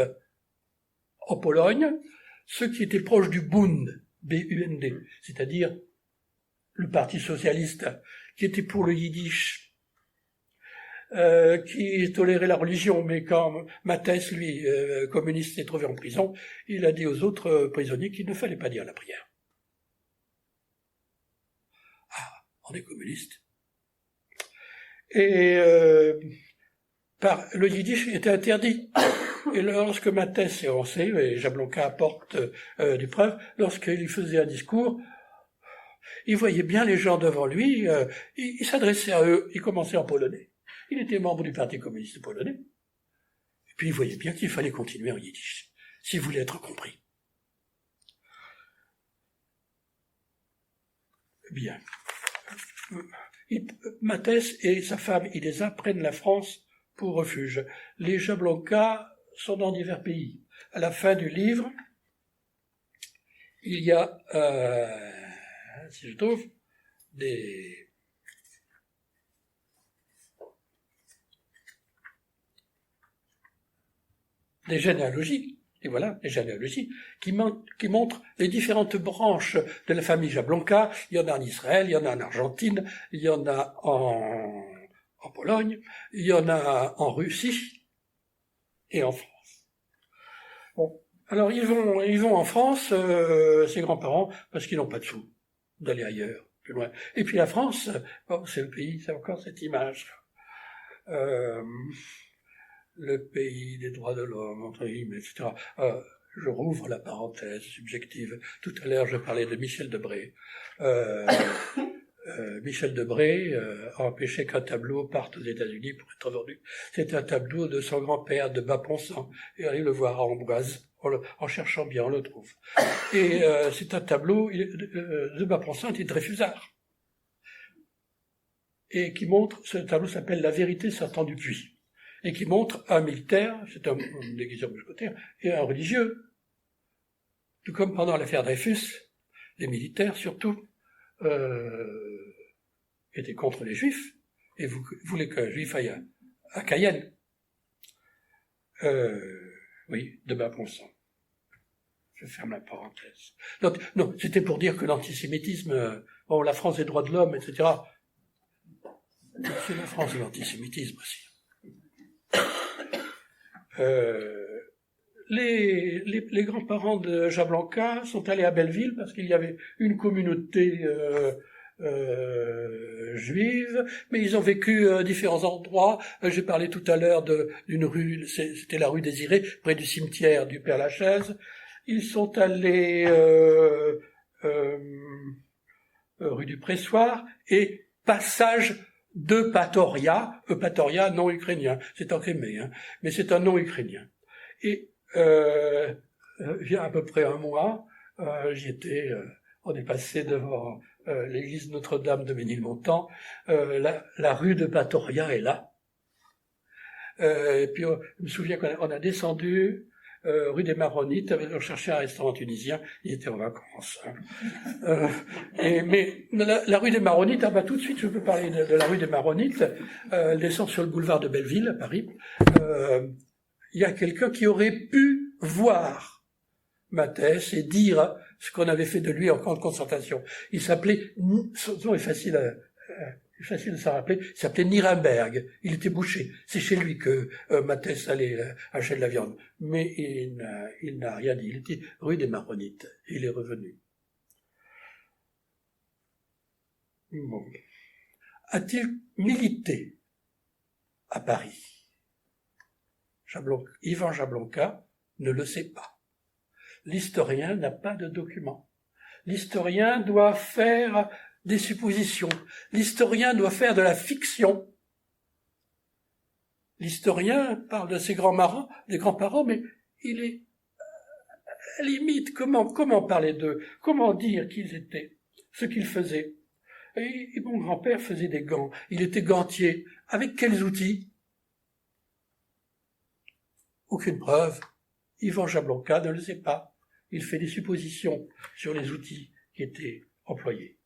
en Pologne, ceux qui étaient proches du Bund, B-U-N-D, c'est-à-dire le Parti socialiste, qui était pour le yiddish, qui tolérait la religion, mais quand Mathès, lui, communiste, s'est trouvé en prison, il a dit aux autres prisonniers qu'il ne fallait pas dire la prière. Ah, on est communiste. Et le yiddish était interdit. Et lorsque Mathès s'est lancé, et Jablonka apporte des preuves, lorsqu'il faisait un discours, il voyait bien les gens devant lui, il s'adressait à eux, il commençait en polonais. Il était membre du Parti communiste polonais. Et puis il voyait bien qu'il fallait continuer en yiddish, s'il voulait être compris. Bien. Mathès et sa femme, ils les apprennent la France pour refuge. Les Jablonka sont dans divers pays. À la fin du livre, il y a, si je trouve, des généalogies, et voilà, des généalogies, qui montrent les différentes branches de la famille Jablonka. Il y en a en Israël, il y en a en Argentine, il y en a en Pologne, il y en a en Russie et en France. Bon, alors ils vont en France, ses grands-parents, parce qu'ils n'ont pas de sous d'aller ailleurs, plus loin. Et puis la France, bon, c'est le pays, c'est encore cette image. Le pays des droits de l'homme, entre guillemets, etc. Je rouvre la parenthèse subjective. Tout à l'heure, je parlais de Michel Debré. Michel Debré a empêché qu'un tableau parte aux États-Unis pour être vendu. C'est un tableau de son grand-père de Bas-Ponsant. Et allez le voir à Amboise. En cherchant bien, on le trouve. Et c'est un tableau de Bas-Ponsant était Dreyfusard. Et qui montre, ce tableau s'appelle La vérité sortant du puits. Et qui montre un militaire, c'est un déguisé mousquetaire, et un religieux. Tout comme pendant l'affaire Dreyfus, les militaires surtout étaient contre les juifs et voulaient qu'un juif aille à Cayenne. Oui, de Bas-Ponsant. Je ferme la parenthèse. Donc, non, c'était pour dire que l'antisémitisme, la France des droits de l'homme, etc. C'est la France de l'antisémitisme aussi. Les grands-parents de Jablonka sont allés à Belleville parce qu'il y avait une communauté juive, mais ils ont vécu à différents endroits. J'ai parlé tout à l'heure d'une rue, c'était la rue Désirée, près du cimetière du Père-Lachaise. Ils sont allés rue du Pressoir et passage de Patoria, non ukrainien, c'est en Crimée, hein, mais c'est un nom ukrainien. Et il y a à peu près un mois, on est passé devant l'église Notre-Dame de Ménilmontant, la rue de Patoria est là. Et puis je me souviens qu'on a descendu rue des Maronites, on cherchait un restaurant tunisien, il était en vacances. Hein. Mais la rue des Maronites, tout de suite je peux parler de la rue des Maronites, elle descend sur le boulevard de Belleville, à Paris. Il y a quelqu'un qui aurait pu voir Mathès et dire ce qu'on avait fait de lui en camp de concentration. Il s'appelait, son nom est facile de s'en rappeler, il s'appelait Nirenberg. Il était boucher. C'est chez lui que Mathès allait acheter de la viande. Mais il n'a rien dit. Il était rue des Maronites. Il est revenu. Bon. a-t-il milité à Paris? Ivan Jablonka ne le sait pas. L'historien n'a pas de documents. L'historien doit faire des suppositions. L'historien doit faire de la fiction. L'historien parle de ses grands-parents, mais il est à la limite, comment parler d'eux? Comment dire qu'ils étaient, ce qu'ils faisaient? Et mon grand-père faisait des gants. Il était gantier. Avec quels outils? Aucune preuve. Ivan Jablonka ne le sait pas. Il fait des suppositions sur les outils qui étaient employés.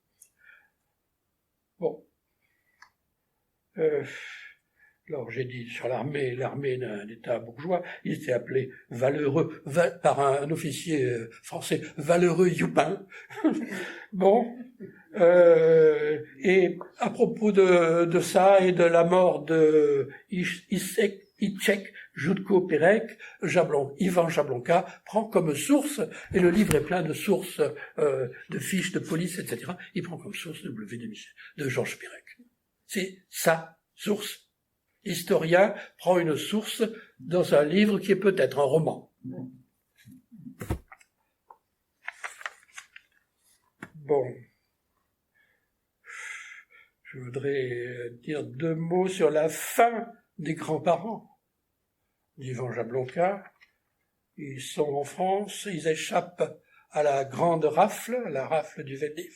Bon. Alors j'ai dit sur l'armée d'un État bourgeois, il était appelé valeureux par un officier français, valeureux Youpin. Bon. Et à propos de ça et de la mort de Icek Joutko-Pérec, Ivan Jablonka prend comme source, et le livre est plein de sources, de fiches de police, etc. Il prend comme source de Georges Pérec. C'est sa source. L'historien prend une source dans un livre qui est peut-être un roman. Bon. Je voudrais dire 2 mots sur la fin des grands-parents d'Ivan Jablonka. Ils sont en France, ils échappent à la grande rafle, la rafle du Veldiv.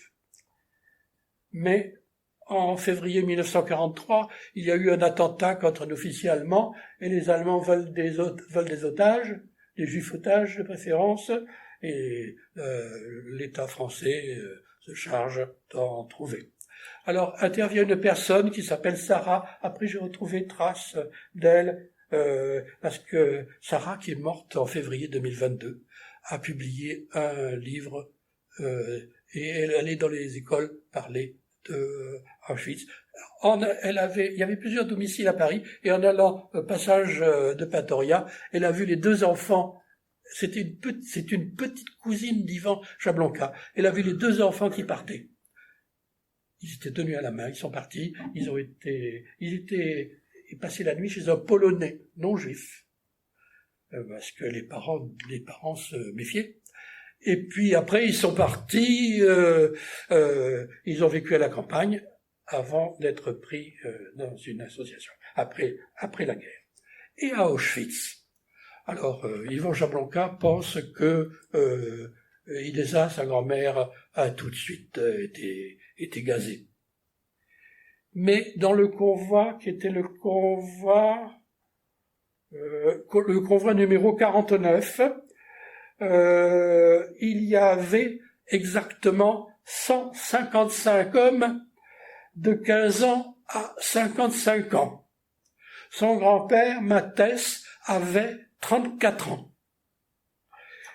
Mais en février 1943, il y a eu un attentat contre un officier allemand, et les Allemands veulent des otages, des juifs otages de préférence, et l'État français se charge d'en trouver. Alors intervient une personne qui s'appelle Sarah. Après j'ai retrouvé trace d'elle, parce que Sarah, qui est morte en février 2022, a publié un livre, et elle allait dans les écoles parler de Auschwitz. Il y avait plusieurs domiciles à Paris, et en allant au passage de Patoria, elle a vu les 2 enfants. C'est une petite cousine d'Ivan Jablonka. Elle a vu les 2 enfants qui partaient. Ils étaient tenus à la main, ils sont partis, ils étaient passés la nuit chez un Polonais non juif, parce que les parents se méfiaient. Et puis après, ils sont partis, ils ont vécu à la campagne avant d'être pris dans une association, après la guerre. Et à Auschwitz. Alors, Ivan Jablonka pense que Ilesa, sa grand-mère, a tout de suite été gazée. Mais dans le convoi, qui était le convoi numéro 49, il y avait exactement 155 hommes de 15 ans à 55 ans. Son grand-père, Mathès, avait 34 ans.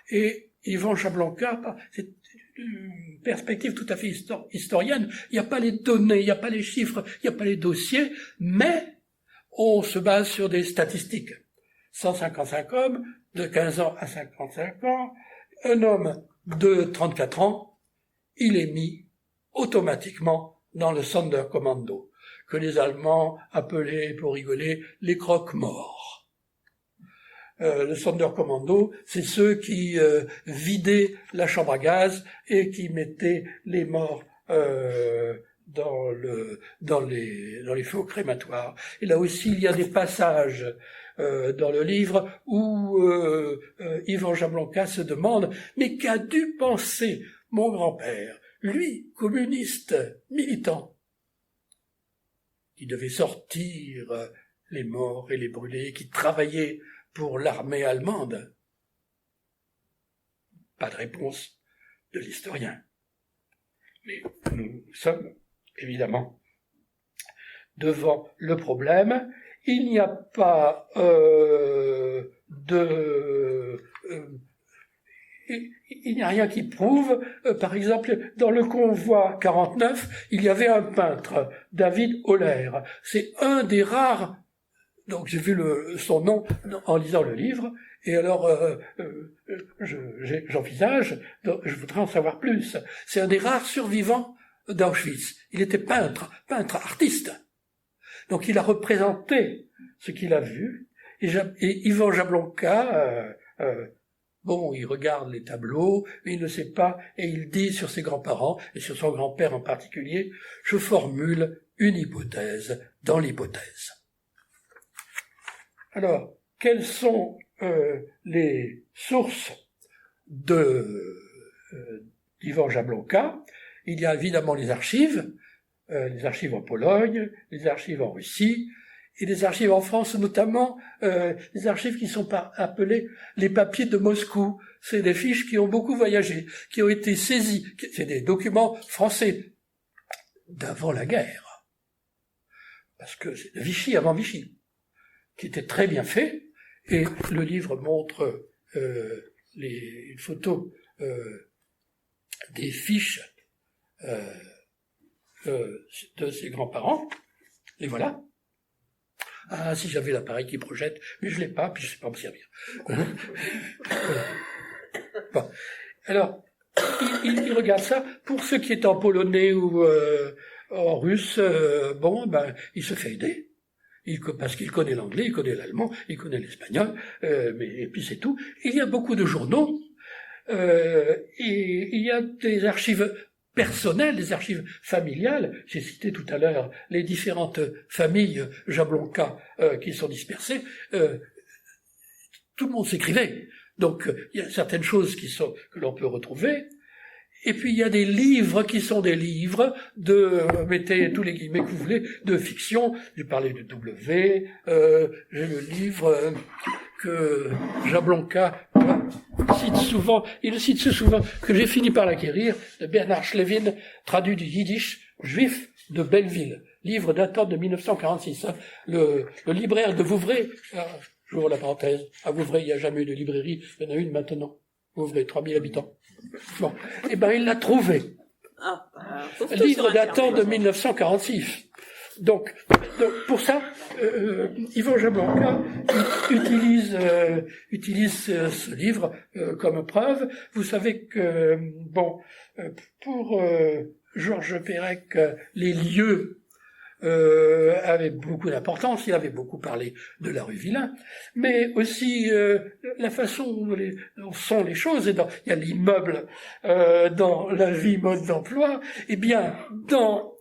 Et Ivan Jablonka, c'est une perspective tout à fait historienne, il n'y a pas les données, il n'y a pas les chiffres, il n'y a pas les dossiers, mais on se base sur des statistiques. 155 hommes, de 15 ans à 55 ans, un homme de 34 ans, il est mis automatiquement dans le Sonderkommando, que les Allemands appelaient, pour rigoler, les croque-morts. Le Sonderkommando, c'est ceux qui vidaient la chambre à gaz et qui mettaient les morts dans les fours crématoires. Et là aussi, il y a des passages dans le livre où Ivan Jablonka se demande « Mais qu'a dû penser mon grand-père, lui, communiste, militant, qui devait sortir les morts et les brûlés, qui travaillait pour l'armée allemande ?» Pas de réponse de l'historien. Mais nous sommes, évidemment, devant le problème. Il n'y a pas il n'y a rien qui prouve, par exemple, dans le convoi 49, il y avait un peintre, David Holler. C'est un des rares, donc j'ai vu son nom en lisant le livre, et alors j'envisage, je voudrais en savoir plus. C'est un des rares survivants d'Auschwitz. Il était peintre artiste. Donc il a représenté ce qu'il a vu. Et Ivan Jablonka, bon, il regarde les tableaux, mais il ne sait pas, et il dit sur ses grands-parents, et sur son grand-père en particulier, « Je formule une hypothèse dans l'hypothèse ». Alors, quelles sont les sources d'Ivan Jablonka? Il y a évidemment les archives en Pologne, les archives en Russie, et les archives en France, notamment les archives qui sont appelées les papiers de Moscou. C'est des fiches qui ont beaucoup voyagé, qui ont été saisies. C'est des documents français d'avant la guerre. Parce que c'est de Vichy avant Vichy, qui était très bien fait. Et le livre montre une photo des fiches de ses grands-parents. Et voilà. Ah, si j'avais l'appareil qui projette, mais je l'ai pas, puis je sais pas me servir. Bon. Alors, il regarde ça. Pour ce qui est en polonais ou en russe, il se fait aider. Parce qu'il connaît l'anglais, il connaît l'allemand, il connaît l'espagnol, et puis c'est tout. Il y a beaucoup de journaux, et il y a des archives personnelles, des archives familiales. J'ai cité tout à l'heure les différentes familles Jablonka qui sont dispersées. Tout le monde s'écrivait. Donc il y a certaines choses que l'on peut retrouver. Et puis il y a des livres qui sont des livres mettez tous les guillemets que vous voulez, de fiction. J'ai parlé de W, j'ai le livre que Jablonka il cite souvent, que j'ai fini par l'acquérir, de Bernard Schlevin, traduit du yiddish, juif de Belleville, livre datant de 1946. Le libraire de Vouvray, j'ouvre la parenthèse, à Vouvray il n'y a jamais eu de librairie, il y en a une maintenant, Vouvray, 3000 habitants. Bon, et ben il l'a trouvé. Livre datant de 1946. Donc pour ça, Ivan Jablonka utilise ce livre comme preuve. Vous savez que pour Georges Perec, les lieux avaient beaucoup d'importance. Il avait beaucoup parlé de la rue Villain, mais aussi la façon dont sont les choses. Et il y a l'immeuble dans la vie mode d'emploi. Eh bien, dans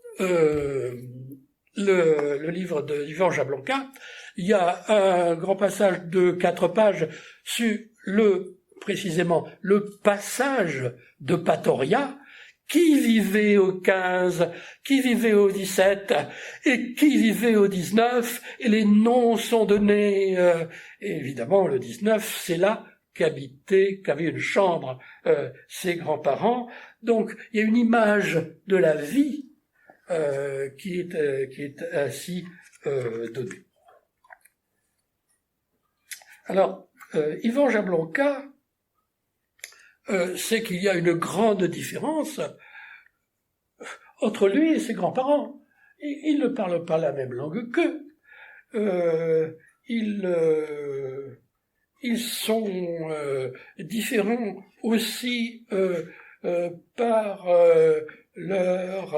le livre d'Ivan Jablonka, il y a un grand passage de 4 pages sur précisément le passage de Patoria, qui vivait au 15, qui vivait au 17, et qui vivait au 19, et les noms sont donnés, et évidemment le 19, c'est là qu'avaient une chambre ses grands-parents. Donc il y a une image de la vie qui est ainsi donnée. Alors, Ivan Jablonka sait qu'il y a une grande différence entre lui et ses grands-parents. Il ne parle pas la même langue qu'eux. Ils sont différents aussi par leur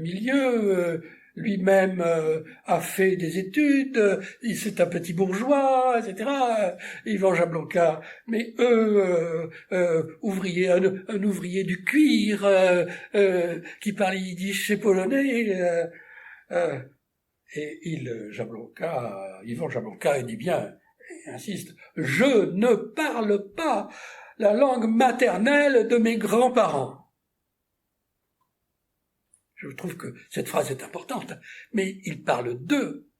milieu. Lui-même a fait des études, c'est un petit bourgeois, etc. Ivan Jablonka, mais eux, ouvriers, un ouvrier du cuir qui parle yiddish et polonais, et Ivan Jablonka, il dit bien, il insiste, je ne parle pas la langue maternelle de mes grands-parents. Je trouve que cette phrase est importante, mais il parle d'eux.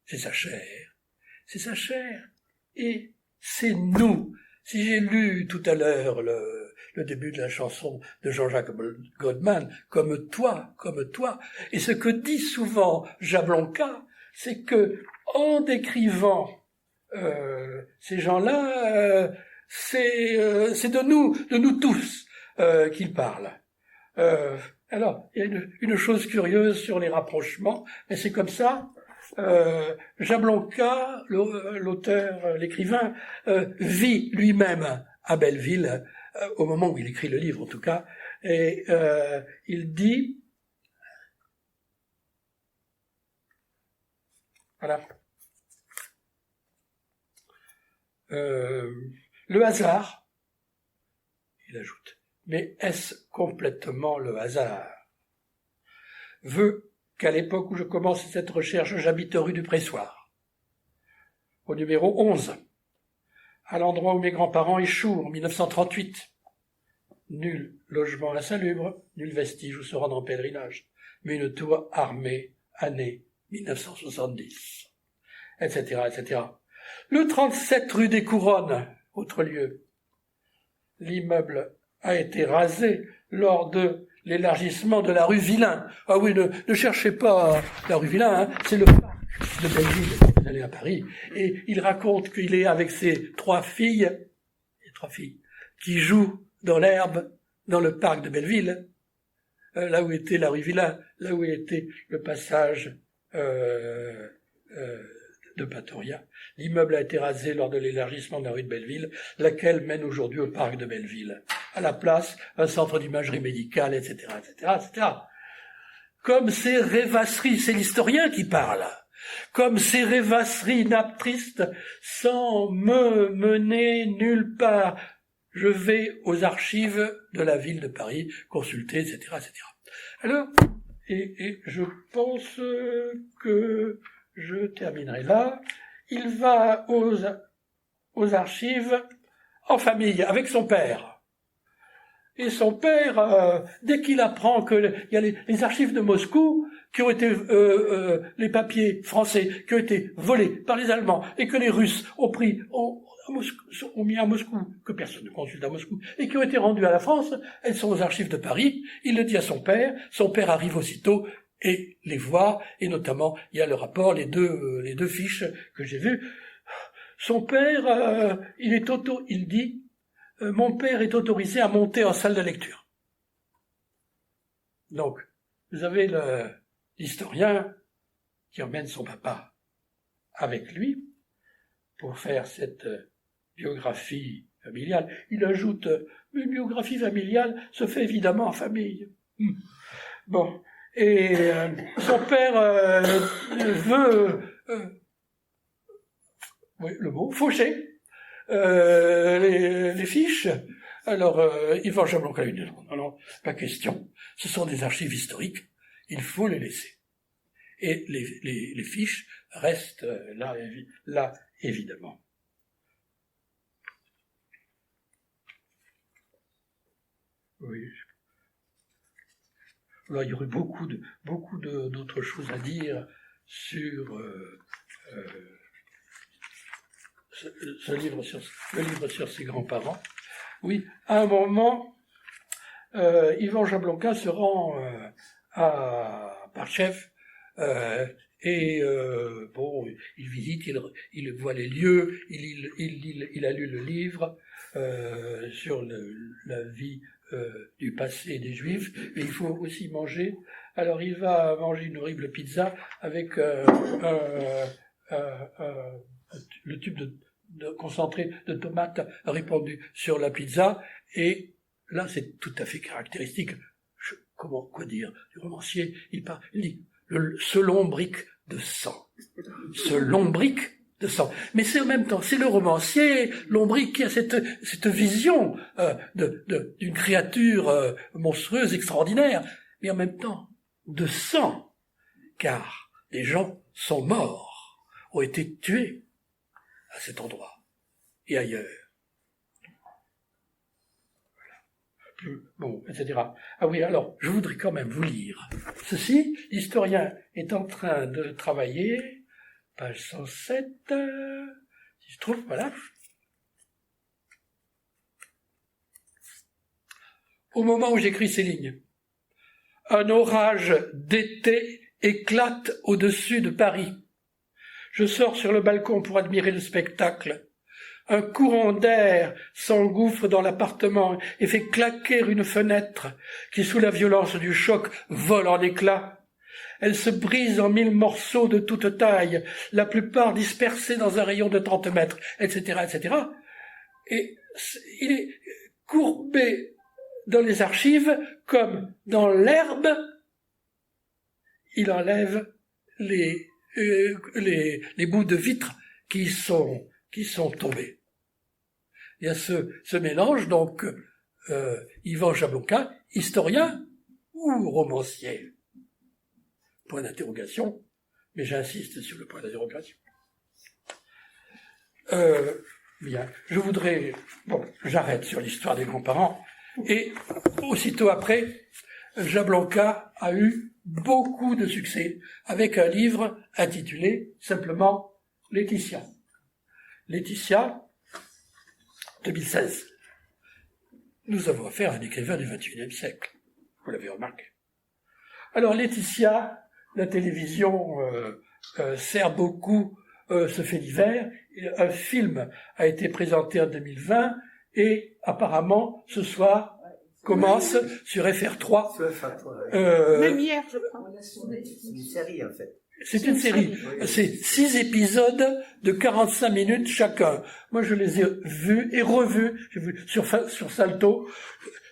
C'est sa chair. C'est sa chair. Et c'est nous. Si j'ai lu tout à l'heure le début de la chanson de Jean-Jacques Goldman, comme toi, et ce que dit souvent Jablonka, c'est que en décrivant ces gens-là, c'est de nous tous qu'il parle. Alors, il y a une chose curieuse sur les rapprochements, mais c'est comme ça. Jablonka, l'auteur, l'écrivain, vit lui-même à Belleville, au moment où il écrit le livre en tout cas, Et il dit, voilà, le hasard, il ajoute, mais est-ce complètement le hasard, veut qu'à l'époque où je commence cette recherche, j'habite rue du Pressoir, au numéro 11, à l'endroit où mes grands-parents échouent en 1938. Nul logement insalubre, nul vestige où se rendre en pèlerinage, mais une tour armée, année 1970, etc., etc. Le 37 rue des Couronnes, autre lieu. L'immeuble a été rasé lors de l'élargissement de la rue Villain. Ah oui, ne cherchez pas la rue Villain, hein, c'est le parc de Belleville. Vous allez à Paris, et il raconte qu'il est avec ses trois filles, qui jouent dans l'herbe, dans le parc de Belleville, là où était la rue Villain, là où était le passage de Patoria. L'immeuble a été rasé lors de l'élargissement de la rue de Belleville, laquelle mène aujourd'hui au parc de Belleville. À la place, un centre d'imagerie médicale, etc., etc., etc. Comme ces rêvasseries, c'est l'historien qui parle, comme ces rêvasseries naptristes sans me mener nulle part. Je vais aux archives de la ville de Paris, consulter, etc., etc. Alors, et je pense que je terminerai là. Il va aux archives en famille, avec son père. Et son père, dès qu'il apprend qu'il y a les archives de Moscou, qui ont été les papiers français, qui ont été volés par les Allemands, et que les Russes ont mis à Moscou, que personne ne consulte à Moscou, et qui ont été rendues à la France, elles sont aux archives de Paris, il le dit à son père arrive aussitôt et les voit, et notamment, il y a le rapport, les deux fiches que j'ai vues. Son père, il dit, mon père est autorisé à monter en salle de lecture. Donc, vous avez l'historien qui emmène son papa avec lui pour faire cette biographie familiale. Il ajoute, une biographie familiale se fait évidemment en famille. Bon, et son père veut, oui, le mot, faucher les fiches. Alors, Yvan Jablonka lui dit, non, pas question. Ce sont des archives historiques, il faut les laisser. Et les fiches restent là évidemment. Oui. Là, il y aurait beaucoup d'autres choses à dire sur le livre sur ses grands-parents. Oui, à un moment, Yvan Jablonka se rend à Parchef, et il visite, il voit les lieux, il a lu le livre sur la vie du passé des Juifs, mais il faut aussi manger. Alors il va manger une horrible pizza avec le tube de concentré de tomates répandu sur la pizza, et là c'est tout à fait caractéristique. Quoi dire du romancier, il dit ce lombric de sang. Ce lombric de sang. Mais c'est en même temps, c'est le romancier, lombric, qui a cette vision d'une créature monstrueuse, extraordinaire, mais en même temps de sang, car les gens sont morts, ont été tués à cet endroit et ailleurs. Bon, etc. Ah oui, alors, je voudrais quand même vous lire ceci. L'historien est en train de travailler, page 107, si je trouve, voilà. Au moment où j'écris ces lignes, un orage d'été éclate au-dessus de Paris. Je sors sur le balcon pour admirer le spectacle. Un courant d'air s'engouffre dans l'appartement et fait claquer une fenêtre qui, sous la violence du choc, vole en éclats. Elle se brise en 1000 morceaux de toute taille, la plupart dispersés dans un rayon de 30 mètres, etc., etc. Et il est courbé dans les archives, comme dans l'herbe, il enlève les bouts de vitre qui sont tombés. Il y a ce mélange, donc, Ivan Jablonka, historien ou romancier? Point d'interrogation, mais j'insiste sur le point d'interrogation. Bien, je voudrais... Bon, j'arrête sur l'histoire des grands-parents, et aussitôt après, Jablonka a eu beaucoup de succès avec un livre intitulé simplement Laetitia. Laetitia, 2016. Nous avons affaire à un écrivain du XXIe siècle. Vous l'avez remarqué. Alors, Laetitia, la télévision sert beaucoup ce fait divers. Un film a été présenté en 2020 et apparemment, ce soir, commence sur FR3. Sur FR3, Même hier, je crois. c'est une série, en fait. C'est une série. C'est 6 épisodes de 45 minutes chacun. Moi, je les ai vus et revus. J'ai vu sur Salto.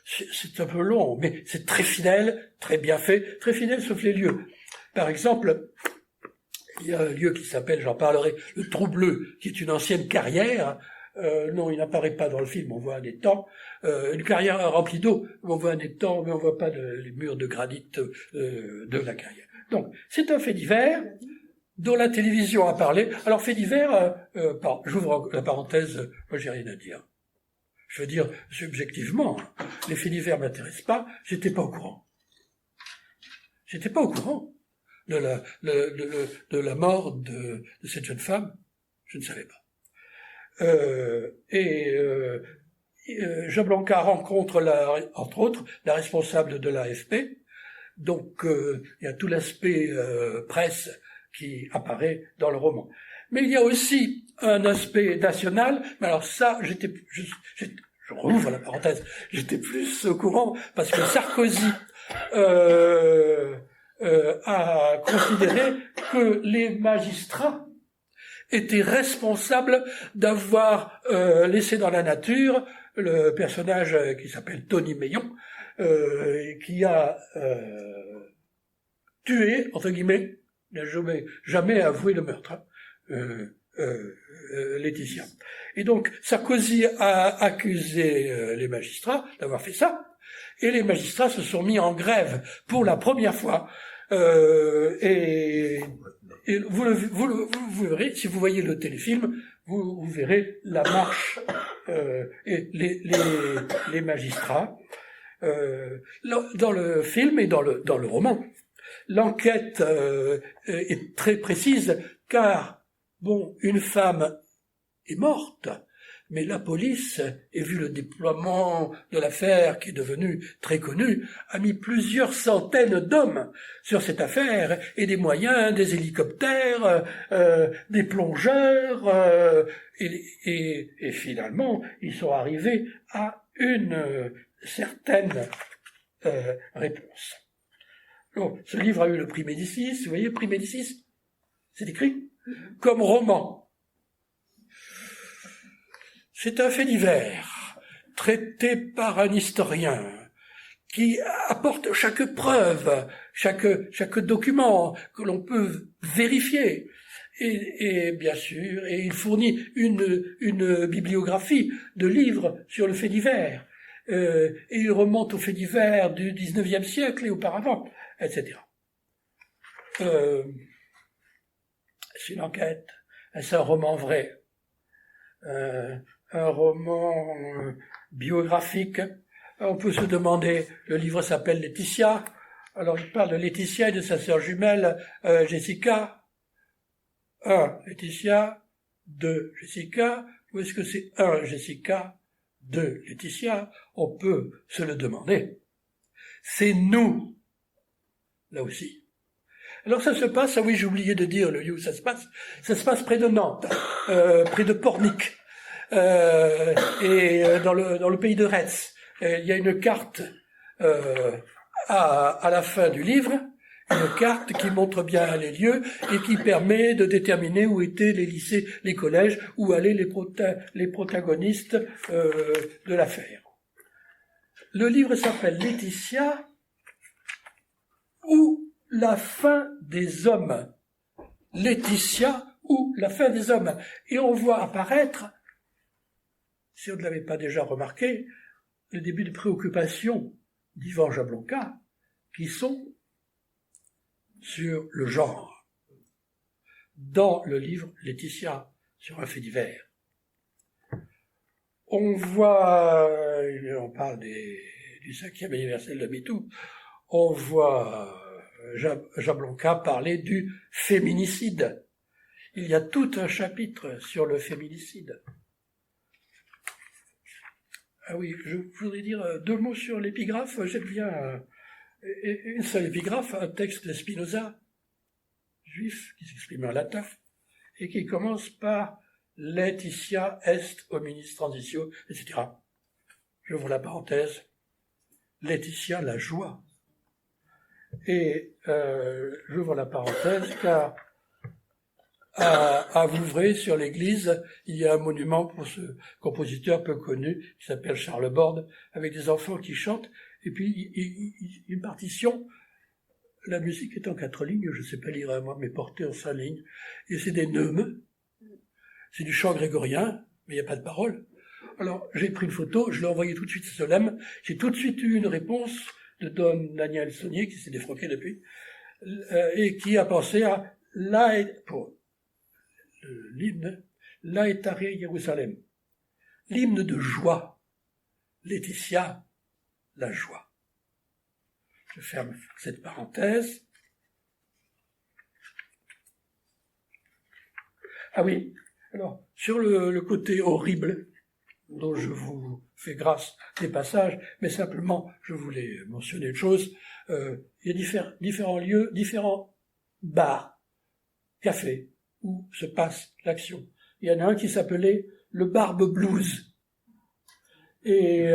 C'est un peu long, mais c'est très fidèle, très bien fait, très fidèle sauf les lieux. Par exemple, il y a un lieu qui s'appelle, j'en parlerai, le Trou Bleu, qui est une ancienne carrière. Non, il n'apparaît pas dans le film, on voit un étang. Une carrière remplie d'eau, on voit un étang, mais on voit pas les murs de granit de la carrière. Donc, c'est un fait divers dont la télévision a parlé. Alors, fait divers, j'ouvre la parenthèse, moi j'ai rien à dire. Je veux dire, subjectivement, les faits divers m'intéressent pas, j'étais pas au courant. J'étais pas au courant de la mort de cette jeune femme, je ne savais pas. Jablonka rencontre entre autres la responsable de l'AFP, donc il y a tout l'aspect presse qui apparaît dans le roman. Mais il y a aussi un aspect national, mais alors ça, je rouvre la parenthèse, j'étais plus au courant parce que Sarkozy a considéré que les magistrats étaient responsables d'avoir laissé dans la nature le personnage qui s'appelle Tony Meillon, qui a tué, entre guillemets, n'a jamais avoué le meurtre, Laetitia. Et donc, Sarkozy a accusé les magistrats d'avoir fait ça, et les magistrats se sont mis en grève pour la première fois. Et vous verrez, si vous voyez le téléfilm, vous verrez la marche et les magistrats. Dans le film et dans le roman, l'enquête est très précise, car, bon, une femme est morte, mais la police, et vu le déploiement de l'affaire qui est devenue très connue, a mis plusieurs centaines d'hommes sur cette affaire, et des moyens, des hélicoptères, des plongeurs, et finalement, ils sont arrivés à une certaine réponse. Donc, ce livre a eu le prix Médicis, vous voyez, prix Médicis, c'est écrit comme roman. C'est un fait divers, traité par un historien, qui apporte chaque preuve, chaque document que l'on peut vérifier. Et bien sûr, et il fournit une bibliographie de livres sur le fait divers. Et il remonte aux faits divers du XIXe siècle et auparavant, etc. C'est une enquête, c'est un roman vrai, un roman biographique. On peut se demander, le livre s'appelle Laetitia, alors il parle de Laetitia et de sa sœur jumelle Jessica. 1, Laetitia, 2, Jessica, ou est-ce que c'est 1, Jessica, 2, Laetitia? On peut se le demander. C'est nous, là aussi. Alors ça se passe, ah oui, j'ai oublié de dire le lieu où ça se passe près de Nantes, près de Pornic, et dans le pays de Retz. Il y a une carte à la fin du livre, une carte qui montre bien les lieux et qui permet de déterminer où étaient les lycées, les collèges, où allaient les protagonistes de l'affaire. Le livre s'appelle Laetitia ou la fin des hommes. Laetitia ou la fin des hommes. Et on voit apparaître, si on ne l'avait pas déjà remarqué, le début de préoccupations d'Ivan Jablonka, qui sont sur le genre. Dans le livre Laetitia, sur un fait divers. On voit, on parle du 5e anniversaire de MeToo, on voit Jablonka parler du féminicide. Il y a tout un chapitre sur le féminicide. Ah oui, je voudrais dire 2 mots sur l'épigraphe. J'aime bien une seule épigraphe, un texte de Spinoza, juif, qui s'exprime en latin, et qui commence par Laetitia est hominis transitio, etc. J'ouvre la parenthèse. Laetitia, la joie. Et j'ouvre la parenthèse car à Vouvray, sur l'église, il y a un monument pour ce compositeur peu connu qui s'appelle Charles Borde, avec des enfants qui chantent, et puis une partition. La musique est en 4 lignes, je ne sais pas lire à moi, mais portée en 5 lignes, et c'est des neumes. C'est du chant grégorien, mais il n'y a pas de parole. Alors, j'ai pris une photo, je l'ai envoyée tout de suite à Solem. J'ai tout de suite eu une réponse de Don Daniel Saunier, qui s'est défroqué depuis, et qui a pensé à pour l'hymne, Laetare Jérusalem. L'hymne de joie. Laetitia, la joie. Je ferme cette parenthèse. Ah oui. Alors, sur le côté horrible, dont je vous fais grâce des passages, mais simplement, je voulais mentionner une chose, il y a différents lieux, différents bars, cafés, où se passe l'action. Il y en a un qui s'appelait le Barbe Blues. Et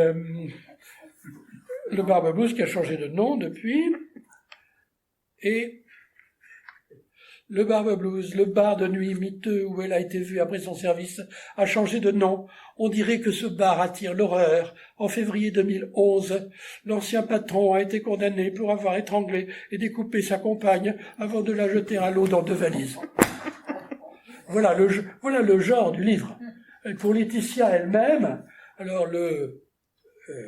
le Barbe Blues qui a changé de nom depuis, et le Barbe Blues, le bar de nuit miteux où elle a été vue après son service, a changé de nom. On dirait que ce bar attire l'horreur. En février 2011, l'ancien patron a été condamné pour avoir étranglé et découpé sa compagne avant de la jeter à l'eau dans 2 valises. Voilà le genre du livre. Et pour Laetitia elle-même, alors le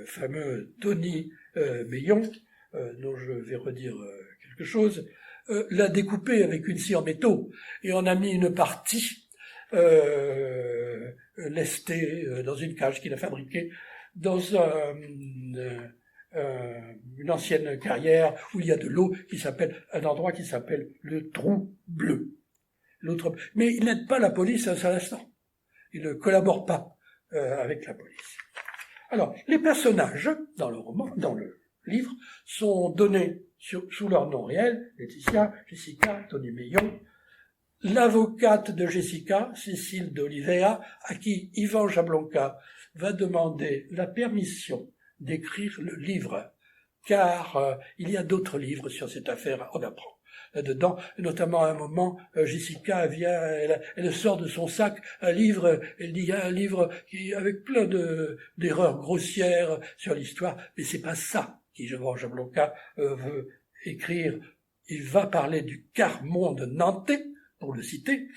fameux Tony Meillon, dont je vais redire quelque chose, l'a découpé avec une scie en métaux et on a mis une partie lestée dans une cage qu'il a fabriquée dans une ancienne carrière où il y a de l'eau un endroit qui s'appelle le Trou Bleu. Mais il n'aide pas la police à un seul instant. Il ne collabore pas avec la police. Alors, les personnages dans le livre sont donnés sous leur nom réel, Laetitia, Jessica, Tony Meillon, l'avocate de Jessica, Cécile d'Oliveira, à qui Ivan Jablonka va demander la permission d'écrire le livre, car il y a d'autres livres sur cette affaire, on apprend là-dedans, notamment à un moment, Jessica vient, elle sort de son sac un livre, elle dit il y a un livre avec plein d'erreurs grossières sur l'histoire, mais c'est pas ça qu'Ivan Jablonka veut écrire. Il va parler du quart-monde nantais, pour le citer,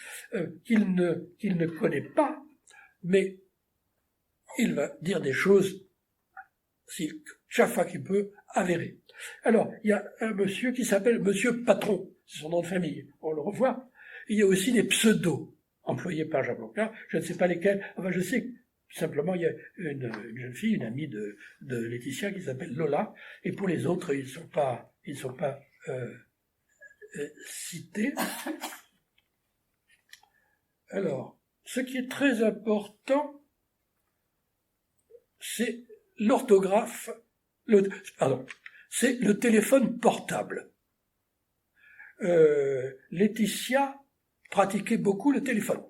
qu'il ne connaît pas, mais il va dire des choses, chaque fois qu'il peut, avérées. Alors, il y a un monsieur qui s'appelle Monsieur Patron, c'est son nom de famille, on le revoit. Il y a aussi des pseudos employés par Jablonka, je ne sais pas lesquels, enfin je sais simplement il y a une jeune fille, une amie de Laetitia qui s'appelle Lola, et pour les autres, ils ne sont pas cités. Alors, ce qui est très important, c'est l'orthographe, c'est le téléphone portable. Laetitia pratiquait beaucoup le téléphone,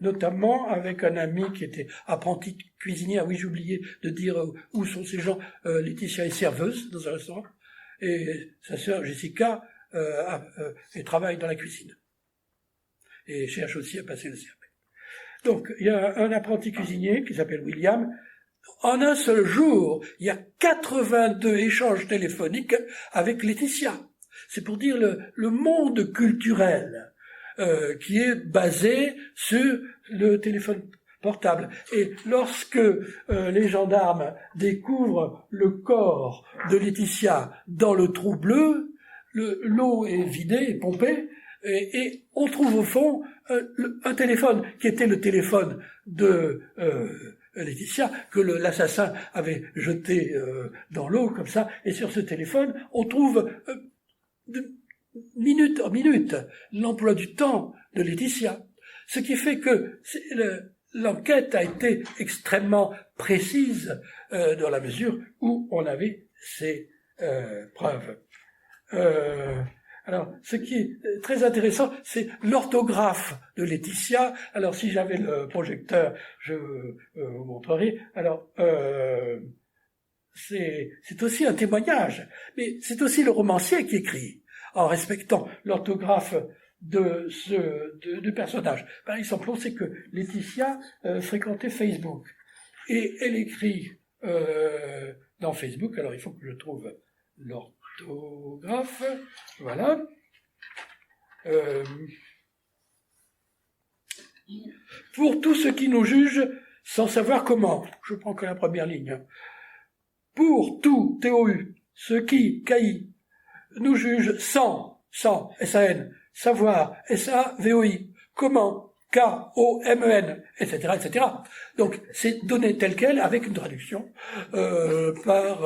notamment avec un ami qui était apprenti cuisinier. Ah oui, j'ai oublié de dire où sont ces gens. Laetitia est serveuse dans un restaurant, et sa sœur Jessica elle travaille dans la cuisine et cherche aussi à passer le CAP. Donc, il y a un apprenti cuisinier qui s'appelle William, En un seul jour, il y a 82 échanges téléphoniques avec Laetitia. C'est pour dire le monde culturel qui est basé sur le téléphone portable. Et lorsque les gendarmes découvrent le corps de Laetitia dans le trou bleu, l'eau est vidée et pompée, et on trouve au fond un téléphone qui était le téléphone de Laetitia, que l'assassin avait jeté dans l'eau comme ça, et sur ce téléphone on trouve de minute en minute l'emploi du temps de Laetitia, ce qui fait que l'enquête a été extrêmement précise dans la mesure où on avait ces preuves. Alors, ce qui est très intéressant, c'est l'orthographe de Laetitia. Alors, si j'avais le projecteur, je vous montrerai. Alors, c'est aussi un témoignage, mais c'est aussi le romancier qui écrit, en respectant l'orthographe du personnage. Par exemple, on sait que Laetitia fréquentait Facebook, et elle écrit dans Facebook, alors il faut que je trouve l'orthographe, voilà. Pour tous ceux qui nous jugent sans savoir comment, je prends que la première ligne. Pour tout, TOU, ceux qui, KI, nous jugent sans, S-A-N, savoir, S-A-V-O-I, comment, K-O-M-E-N, etc., etc. Donc, c'est donné tel quel avec une traduction par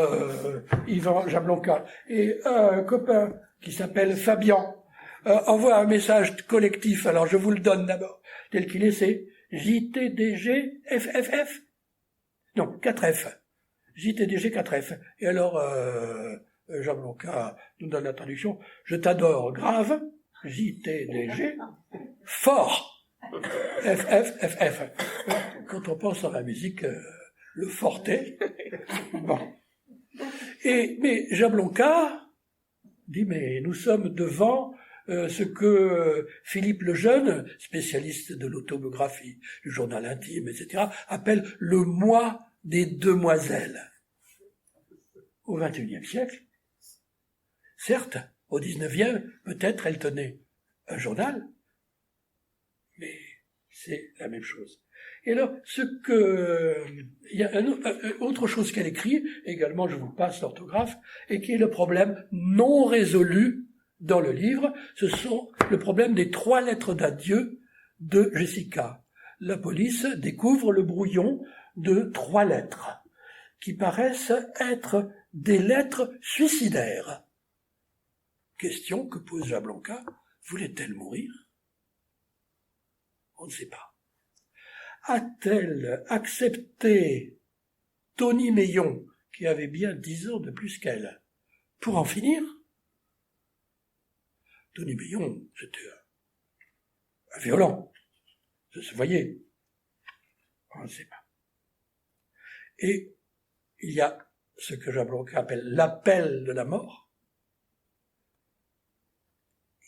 Yvan Jablonka. Et un copain qui s'appelle Fabian envoie un message collectif. Alors, je vous le donne d'abord, tel qu'il est, c'est JTDG FFF. Non, 4F. JTDG 4F. Et alors, Jablonka nous donne la traduction. Je t'adore grave, JTDG, fort. FF. Quand on pense à la musique, le forté. Bon. Mais Jablonka dit, mais nous sommes devant ce que Philippe Lejeune, spécialiste de l'autobiographie, du journal intime, etc., appelle le moi des demoiselles. Au XXIe siècle, certes, au XIXe, peut-être elle tenait un journal, mais c'est la même chose. Et alors, il y a autre chose qu'elle écrit, également je vous passe l'orthographe, et qui est le problème non résolu dans le livre, ce sont le problème des 3 lettres d'adieu de Jessica. La police découvre le brouillon de 3 lettres, qui paraissent être des lettres suicidaires. Question que pose Jablonka, voulait-elle mourir ? On ne sait pas. A-t-elle accepté Tony Meillon, qui avait bien 10 ans de plus qu'elle, pour en finir ? Tony Meillon, c'était un violent. Ça se voyait. On ne sait pas. Et il y a ce que Jablonka appelle l'appel de la mort.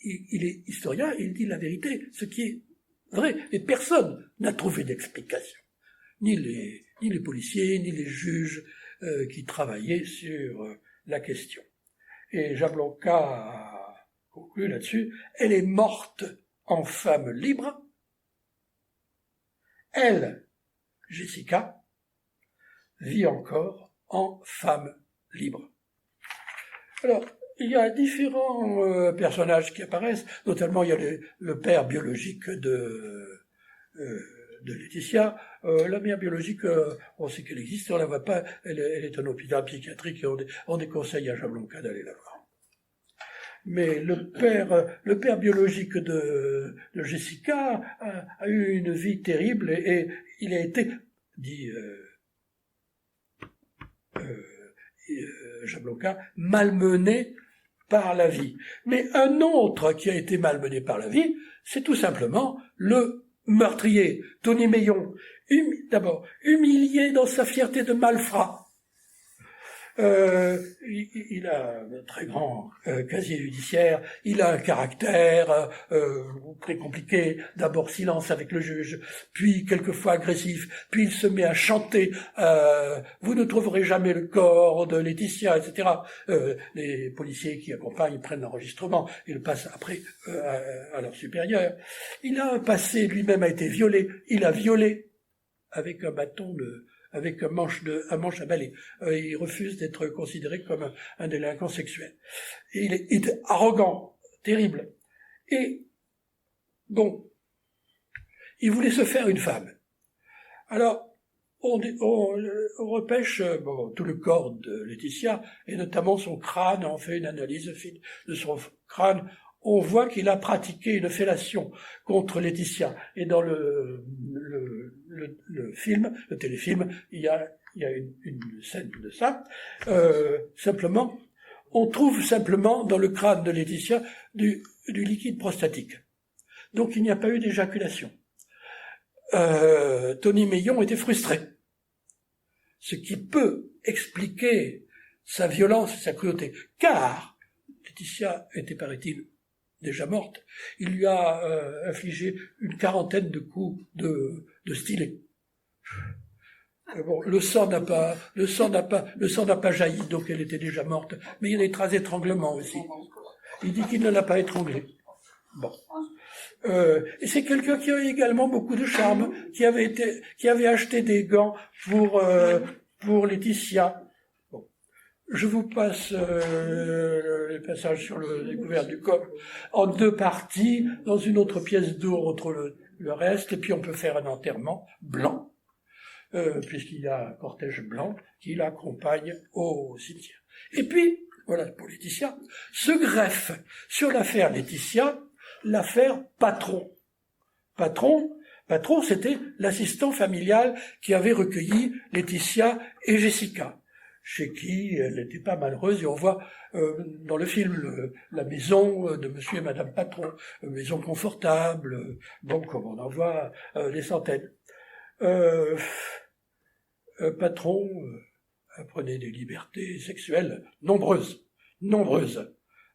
Il est historien et il dit la vérité, ce qui est vrai. Et personne n'a trouvé d'explication. Ni les policiers, ni les juges qui travaillaient sur la question. Et Jablonka a conclu là-dessus, elle est morte en femme libre. Elle, Jessica, vit encore en femme libre. Alors, il y a différents personnages qui apparaissent, notamment il y a le père biologique de Laetitia. La mère biologique, on sait qu'elle existe, on la voit pas, elle est un hôpital psychiatrique et on déconseille à Jablonka d'aller la voir. Mais le père biologique de Jessica a eu une vie terrible et il a été, dit Jablonka, malmené par la vie. Mais un autre qui a été malmené par la vie, c'est tout simplement le meurtrier, Tony Meillon, d'abord humilié dans sa fierté de malfrat, Il a un très grand casier judiciaire, il a un caractère très compliqué, d'abord silence avec le juge, puis quelquefois agressif, puis il se met à chanter « Vous ne trouverez jamais le corps de Laetitia », etc. Les policiers qui accompagnent prennent l'enregistrement et le passent après à leur supérieur. Il a un passé, lui-même a été violé, il a violé avec un bâton avec un manche à balai. Il refuse d'être considéré comme un délinquant sexuel. Et il est arrogant, terrible. Et, bon, il voulait se faire une femme. Alors, on repêche tout le corps de Laetitia, et notamment son crâne, on fait une analyse fine de son crâne. On voit qu'il a pratiqué une fellation contre Laetitia. Et dans le film, le téléfilm, il y a une scène de ça. Simplement, on trouve simplement dans le crâne de Laetitia du liquide prostatique. Donc il n'y a pas eu d'éjaculation. Tony Meillon était frustré. Ce qui peut expliquer sa violence et sa cruauté. Car Laetitia était, paraît-il, déjà morte, il lui a infligé une 40aine de coups de stylet. Bon, le sang n'a pas jailli, donc elle était déjà morte. Mais il y a des traces d'étranglement aussi. Il dit qu'il ne l'a pas étranglée. Bon. Et c'est quelqu'un qui a également beaucoup de charme, qui avait acheté des gants pour Laetitia. Je vous passe les passages sur le découvert du corps en 2 parties, dans une autre pièce d'eau entre le reste, et puis on peut faire un enterrement blanc, puisqu'il y a un cortège blanc qui l'accompagne au cimetière. Et puis, voilà pour Laetitia, se greffe sur l'affaire Laetitia, l'affaire Patron. Patron, c'était l'assistant familial qui avait recueilli Laetitia et Jessica, chez qui elle n'était pas malheureuse, et on voit dans le film la maison de monsieur et madame Patron, une maison confortable, bon, comme on en voit des centaines. Patron prenait des libertés sexuelles nombreuses,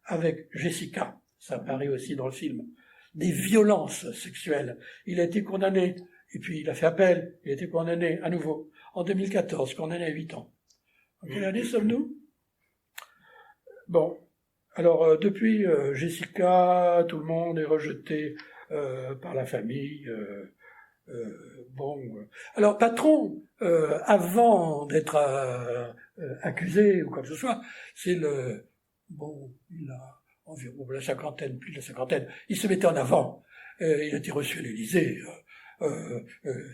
avec Jessica, ça apparaît aussi dans le film, des violences sexuelles. Il a été condamné, et puis il a fait appel, il a été condamné à nouveau, en 2014, condamné à 8 ans. En quelle année sommes-nous? Bon, alors depuis Jessica, tout le monde est rejeté par la famille. Alors Patron, avant d'être accusé ou quoi que ce soit, il a environ la cinquantaine, plus de la cinquantaine. Il se mettait en avant. Il a été reçu à l'Élysée.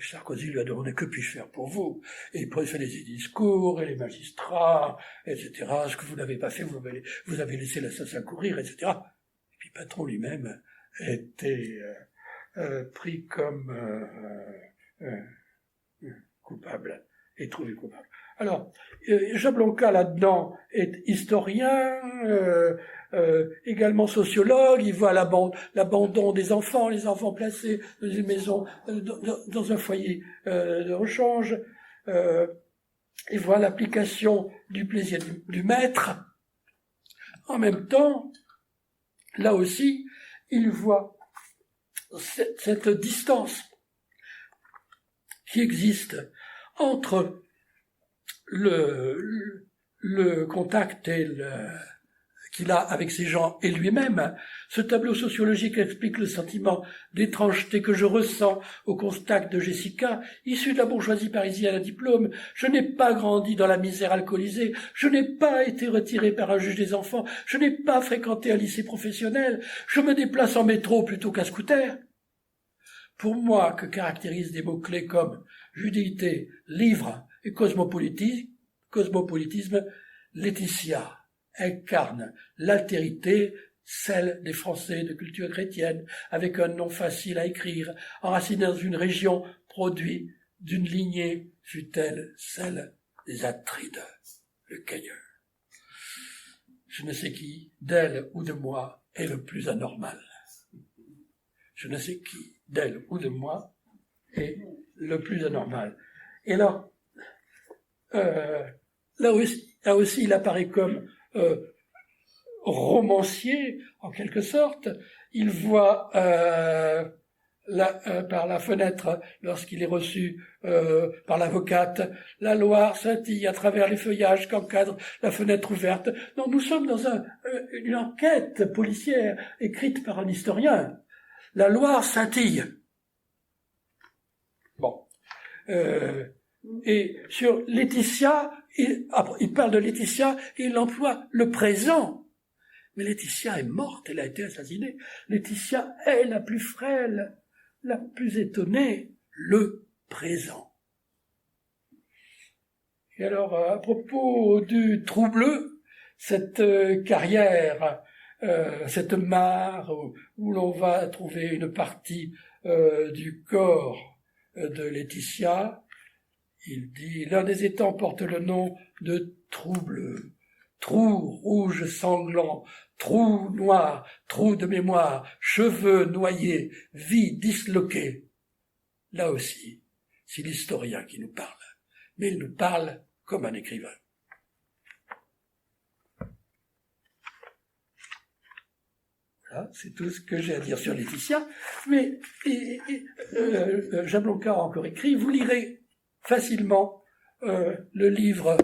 Sarkozy lui a demandé « Que puis-je faire pour vous ?» Et il faisait des discours, et les magistrats, etc. « Ce que vous n'avez pas fait, vous avez laissé l'assassin courir, etc. » Et puis Patron lui-même était pris comme coupable, et trouvé coupable. Alors, Jablonka, là-dedans, est historien, également sociologue. Il voit l'abandon des enfants, les enfants placés dans une maison, dans un foyer de rechange. Il voit l'application du plaisir du maître. En même temps, là aussi, il voit cette distance qui existe entre le contact qu'il a avec ces gens et lui-même. Ce tableau sociologique explique le sentiment d'étrangeté que je ressens au contact de Jessica, issue de la bourgeoisie parisienne à diplôme. Je n'ai pas grandi dans la misère alcoolisée, je n'ai pas été retiré par un juge des enfants, je n'ai pas fréquenté un lycée professionnel, je me déplace en métro plutôt qu'à scooter. Pour moi, que caractérisent des mots-clés comme judéité, livre et cosmopolitisme, Laetitia incarne l'altérité, celle des Français de culture chrétienne, avec un nom facile à écrire, enraciné dans une région, produit d'une lignée, fut-elle celle des Atrides, le Cailleur. Je ne sais qui, d'elle ou de moi, est le plus anormal. Je ne sais qui, d'elle ou de moi, est le plus anormal. Et alors, là aussi, Là aussi, il apparaît comme romancier, en quelque sorte. Il voit par la fenêtre, lorsqu'il est reçu par l'avocate, la Loire scintille à travers les feuillages qu'encadre la fenêtre ouverte. Donc nous sommes dans une enquête policière écrite par un historien. La Loire scintille. Bon. Et sur Laetitia, il parle de Laetitia et il emploie le présent. Mais Laetitia est morte, elle a été assassinée. Laetitia est la plus frêle, la plus étonnée, le présent. Et alors, à propos du Troubleux, cette carrière, cette mare où l'on va trouver une partie du corps de Laetitia, il dit « L'un des étangs porte le nom de Troubleux, trou rouge sanglant, trou noir, trou de mémoire, cheveux noyés, vie disloquée. » Là aussi, c'est l'historien qui nous parle, mais il nous parle comme un écrivain. Voilà, c'est tout ce que j'ai à dire sur Laetitia, mais Jablonka a encore écrit, vous lirez facilement le livre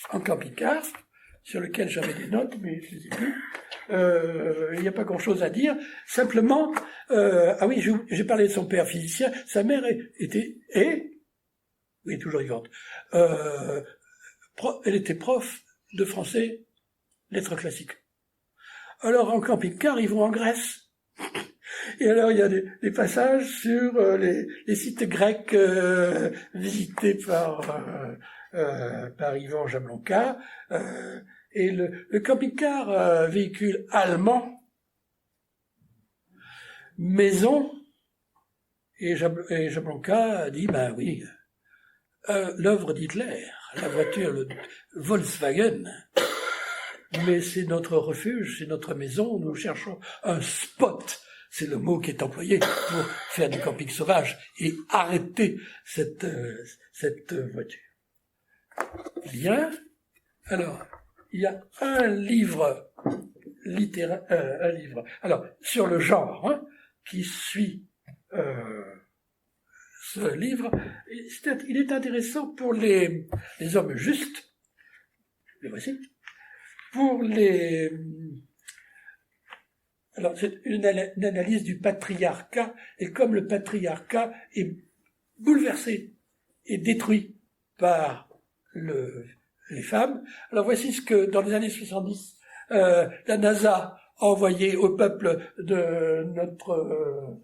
en camping-car, sur lequel j'avais des notes, mais je les ai plus. Il n'y a pas grand-chose à dire. Simplement, ah oui, j'ai parlé de son père physicien. Sa mère oui, toujours vivante. Elle était prof de français, lettres classiques. Alors, en camping-car, ils vont en Grèce. Et alors, il y a des passages sur les sites grecs visités par Yvan Jablonka. Et le camping-car, véhicule allemand, maison, et Jablonka dit, ben oui, l'œuvre d'Hitler, la voiture, le Volkswagen, mais c'est notre refuge, c'est notre maison, nous cherchons un spot. C'est le mot qui est employé pour faire du camping sauvage et arrêter cette voiture. Bien. Alors, il y a un livre littéraire, alors, sur le genre, hein, qui suit ce livre. Il est intéressant pour les hommes justes. Le voici. Pour les... Alors, c'est une analyse du patriarcat, et comme le patriarcat est bouleversé et détruit par les femmes, alors voici ce que, dans les années 70, la NASA a envoyé au peuple de notre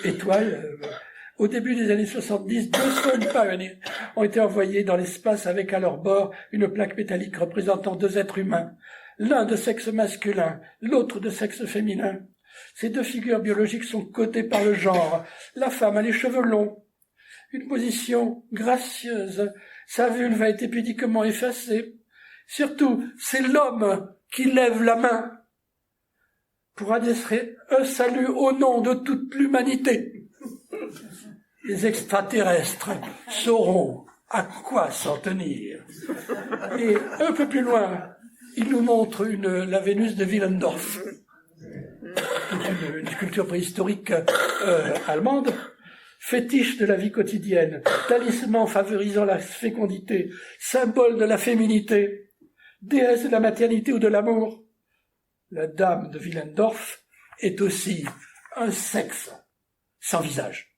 étoile. Au début des années 70, 2 sondes Pioneer ont été envoyées dans l'espace avec à leur bord une plaque métallique représentant 2 êtres humains, l'un de sexe masculin, l'autre de sexe féminin. Ces 2 figures biologiques sont codées par le genre. La femme a les cheveux longs, une position gracieuse, sa vulve a été pudiquement effacée. Surtout, c'est l'homme qui lève la main pour adresser un salut au nom de toute l'humanité. Les extraterrestres sauront à quoi s'en tenir. Et un peu plus loin, il nous montre la Vénus de Willendorf, une sculpture préhistorique allemande, fétiche de la vie quotidienne, talisman favorisant la fécondité, symbole de la féminité, déesse de la maternité ou de l'amour. La dame de Willendorf est aussi un sexe sans visage.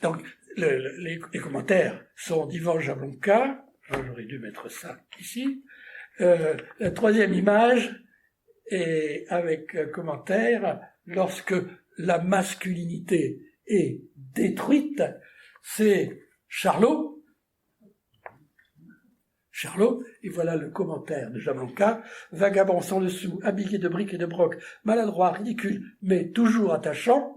Donc, les commentaires sont d'Yvan Jablonka. J'aurais dû mettre ça ici. La troisième image est avec un commentaire. Lorsque la masculinité est détruite, c'est Charlot, et voilà le commentaire de Jablonka. Vagabond sans dessous, habillé de briques et de broc, maladroit, ridicule, mais toujours attachant.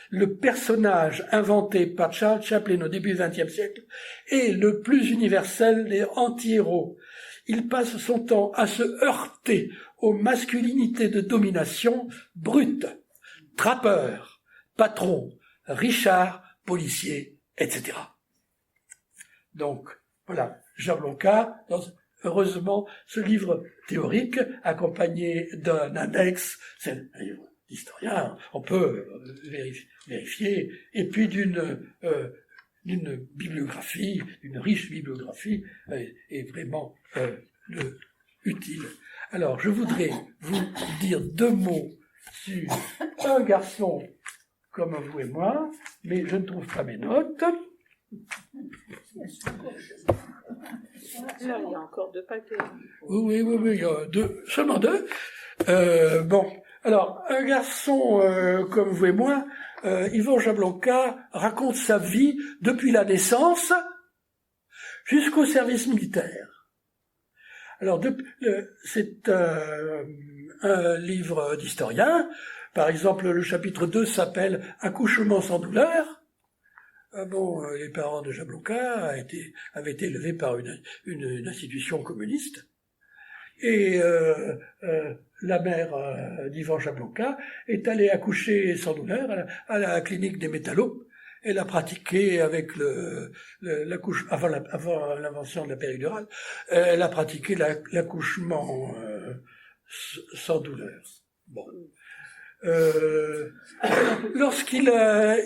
Le personnage inventé par Charles Chaplin au début du XXe siècle est le plus universel des anti-héros. Il passe son temps à se heurter aux masculinités de domination brutes. Trappeur, patron, Richard, policier, etc. Donc, voilà, Jablonka, heureusement, ce livre théorique, accompagné d'un index, c'est un livre d'historien, on peut vérifier, et puis d'une bibliographie, une riche bibliographie, est vraiment utile. Alors, je voudrais vous dire 2 mots sur un garçon comme vous et moi, mais je ne trouve pas mes notes. Là, il y a encore 2 paquets. Oui, il y a seulement 2. Bon, alors, un garçon comme vous et moi, Yvan Jablonka raconte sa vie depuis la naissance jusqu'au service militaire. Alors, c'est un livre d'historien. Par exemple, le chapitre 2 s'appelle « Accouchement sans douleur ». Les parents de Jablonka avaient été élevés par une institution communiste. Et la mère d'Yvan Jablonka est allée accoucher sans douleur à la clinique des métallos. Elle a pratiqué avec l'accouchement, avant l'invention de la péridurale, elle a pratiqué l'accouchement sans douleur. Bon. Lorsqu'il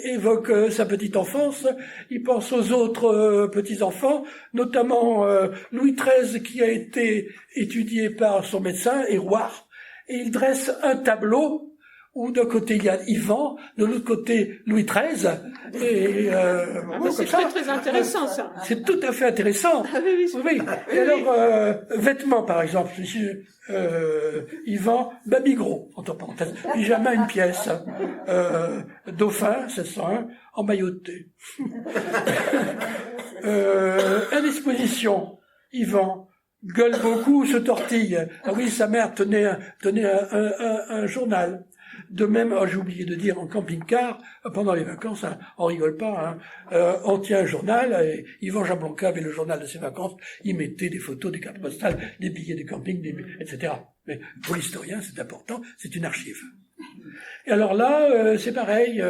évoque sa petite enfance, il pense aux autres petits-enfants, notamment Louis XIII qui a été étudié par son médecin, Hérouard, et il dresse un tableau où d'un côté il y a Yvan, de l'autre côté Louis XIII, et c'est très intéressant ça. C'est tout à fait intéressant. Ah, oui. Et alors, vêtements par exemple, Yvan, Babigros, entre parenthèses, pyjama une pièce, Dauphin, 1601, emmailloté. Indisposition, Yvan, gueule beaucoup, se tortille. Ah oui, sa mère tenait un journal. De même, j'ai oublié de dire, en camping-car, pendant les vacances, hein, on rigole pas, hein, on tient un journal, et Yvan Jablonka avait le journal de ses vacances, il mettait des photos, des cartes postales, des billets de camping, etc. Mais pour l'historien, c'est important, c'est une archive. Et alors là, c'est pareil,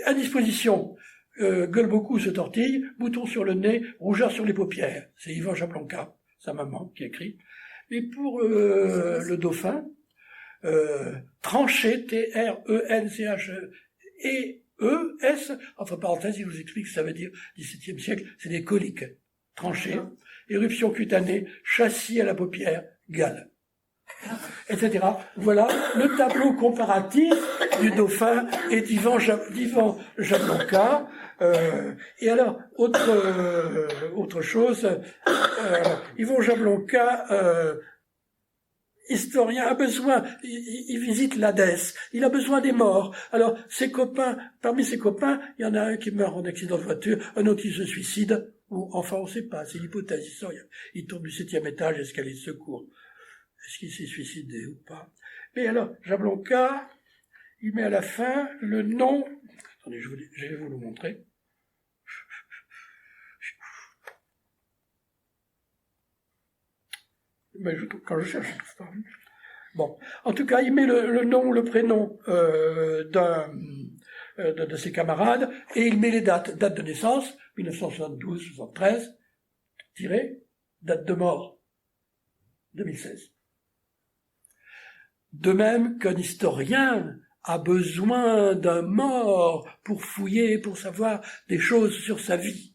indisposition, gueule beaucoup, se tortille, bouton sur le nez, rougeur sur les paupières. C'est Yvan Jablonka, sa maman, qui écrit. Mais pour le dauphin, tranché, T-R-E-N-C-H-E-E-S, entre parenthèses, il vous explique que ça veut dire, 17e siècle, c'est des coliques. Tranché, éruption cutanée, châssis à la paupière, gale, etc. Voilà le tableau comparatif du dauphin et d'Yvan Jablonka. Et alors, autre chose, Yvan Jablonka, historien, a besoin, il visite l'Hadès, il a besoin des morts. Alors, parmi ses copains, il y en a un qui meurt en accident de voiture, un autre qui se suicide, ou enfin on ne sait pas, c'est l'hypothèse historienne. Il tombe du 7e étage, escalier de secours. Est-ce qu'il s'est suicidé ou pas? Mais alors, Jablonka, il met à la fin le nom, attendez, je vais vous le montrer. Mais quand je cherche, je trouve pas. Bon, en tout cas, il met le nom, le prénom de ses camarades, et il met les dates de naissance, 1972, 73, date de mort, 2016. De même qu'un historien a besoin d'un mort pour fouiller, pour savoir des choses sur sa vie.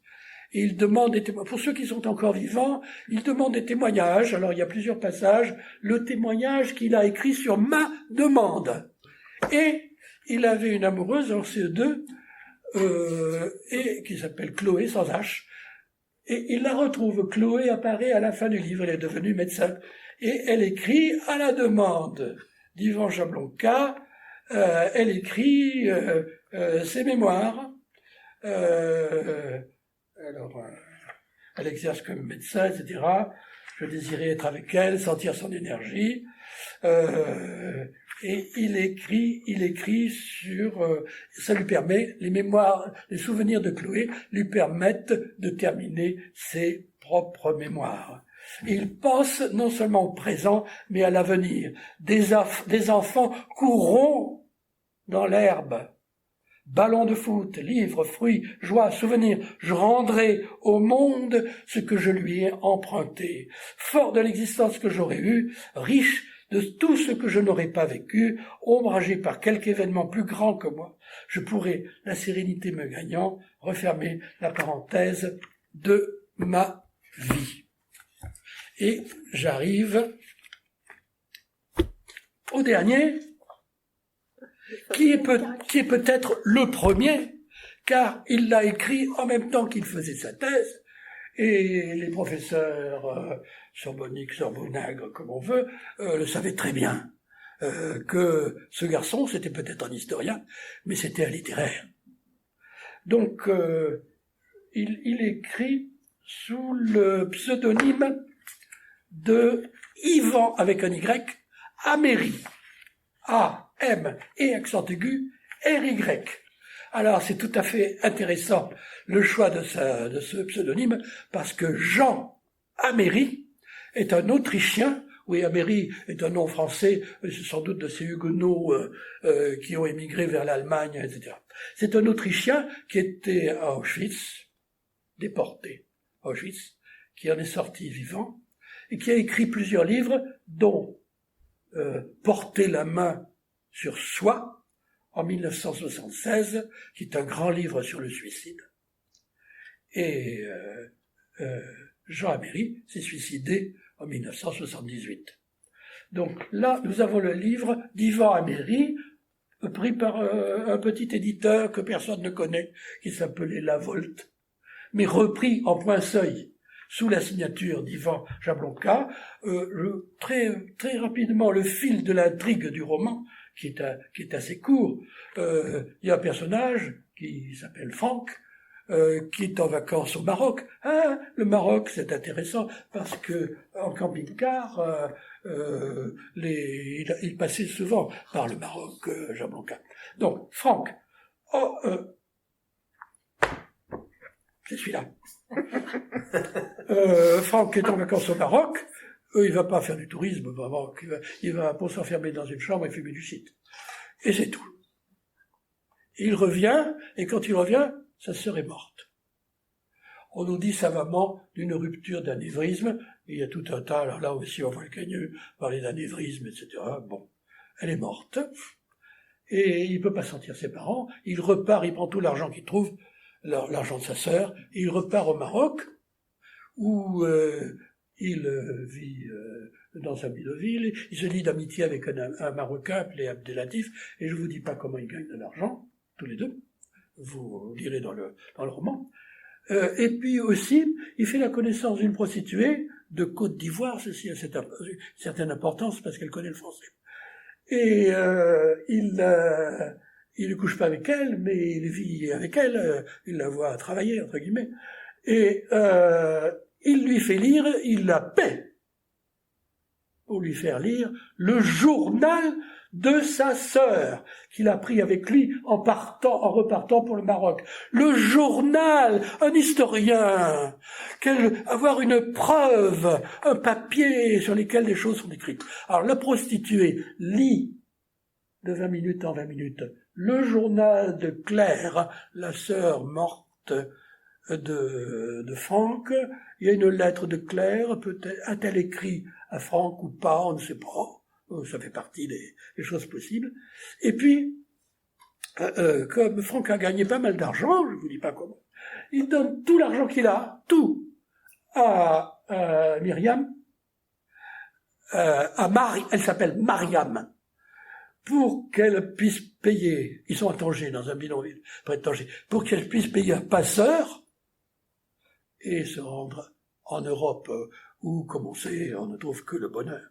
Et il demande des témoignages. Pour ceux qui sont encore vivants, il demande des témoignages. Alors, il y a plusieurs passages. Le témoignage qu'il a écrit sur ma demande. Et il avait une amoureuse en CE2, et qui s'appelle Chloé, sans H. Et il la retrouve. Chloé apparaît à la fin du livre. Elle est devenue médecin. Et elle écrit à la demande d'Yvan Jablonka. Elle écrit ses mémoires. Alors, elle exerce comme médecin, etc. Je désirais être avec elle, sentir son énergie. Et il écrit sur... ça lui permet, les mémoires, les souvenirs de Chloé lui permettent de terminer ses propres mémoires. Et il pense non seulement au présent, mais à l'avenir. Des enfants courront dans l'herbe. Ballons de foot, livres, fruits, joie, souvenirs, je rendrai au monde ce que je lui ai emprunté. Fort de l'existence que j'aurais eue, riche de tout ce que je n'aurais pas vécu, ombragé par quelque événement plus grand que moi, je pourrais, la sérénité me gagnant, refermer la parenthèse de ma vie. Et j'arrive au dernier, qui est peut-être le premier, car il l'a écrit en même temps qu'il faisait sa thèse, et les professeurs sorbonniques, sorbonnagres, comme on veut, le savaient très bien, que ce garçon, c'était peut-être un historien, mais c'était un littéraire. Donc, il écrit sous le pseudonyme de Yvan, avec un Y, Améry. A, M et accent aigu, R-Y. Alors, c'est tout à fait intéressant le choix de ce pseudonyme, parce que Jean Améry est un Autrichien. Oui, Améry est un nom français, c'est sans doute de ces huguenots qui ont émigré vers l'Allemagne, etc. C'est un Autrichien qui était à Auschwitz, déporté à Auschwitz, qui en est sorti vivant, et qui a écrit plusieurs livres, dont Porter la main sur soi, en 1976, qui est un grand livre sur le suicide. Et Jean Améry s'est suicidé en 1978. Donc là, nous avons le livre d'Yvan Améry, pris par un petit éditeur que personne ne connaît, qui s'appelait La Volte, mais repris en point seuil, sous la signature d'Yvan Jablonka. Très rapidement, le fil de l'intrigue du roman, qui est assez court. Il y a un personnage qui s'appelle Franck, qui est en vacances au Maroc. Ah, le Maroc, c'est intéressant, parce que en camping-car, il passait souvent par le Maroc, Jablonka. Donc, Franck, c'est celui-là. Franck est en vacances au Maroc, il va pas faire du tourisme au Maroc, il va pour s'enfermer dans une chambre et fumer du shit. Et c'est tout. Il revient, et quand il revient, sa sœur est morte. On nous dit savamment d'une rupture d'anévrisme, il y a tout un tas, alors là aussi on voit le cagneux parler d'anévrisme, etc. Bon, elle est morte, et il peut pas sentir ses parents, il repart, il prend tout l'argent qu'il trouve, l'argent de sa sœur, et il repart au Maroc, où il vit dans un bidonville, il se lie d'amitié avec un Marocain appelé Abdelatif, et je vous dis pas comment il gagne de l'argent, tous les deux, vous lirez dans le roman. Et puis aussi, il fait la connaissance d'une prostituée de Côte d'Ivoire, ceci a une certaine importance parce qu'elle connaît le français. Et il ne couche pas avec elle, mais il vit avec elle, il la voit travailler, entre guillemets, et il lui fait lire, il la paie pour lui faire lire le journal de sa sœur, qu'il a pris avec lui en repartant pour le Maroc. Le journal, un historien, avoir une preuve, un papier sur lequel des choses sont écrites. Alors la prostituée lit de 20 minutes en 20 minutes le journal de Claire, la sœur morte de Franck. Il y a une lettre de Claire, peut-être a-t-elle écrit à Franck ou pas, on ne sait pas. Ça fait partie des choses possibles. Et puis, comme Franck a gagné pas mal d'argent, je ne vous dis pas comment, il donne tout l'argent qu'il a, tout, à Myriam, elle s'appelle Mariam, pour qu'elle puisse payer, ils sont à Tanger, dans un bidonville, près de Tanger, pour qu'elle puisse payer un passeur et se rendre en Europe, où, comme on sait, on ne trouve que le bonheur.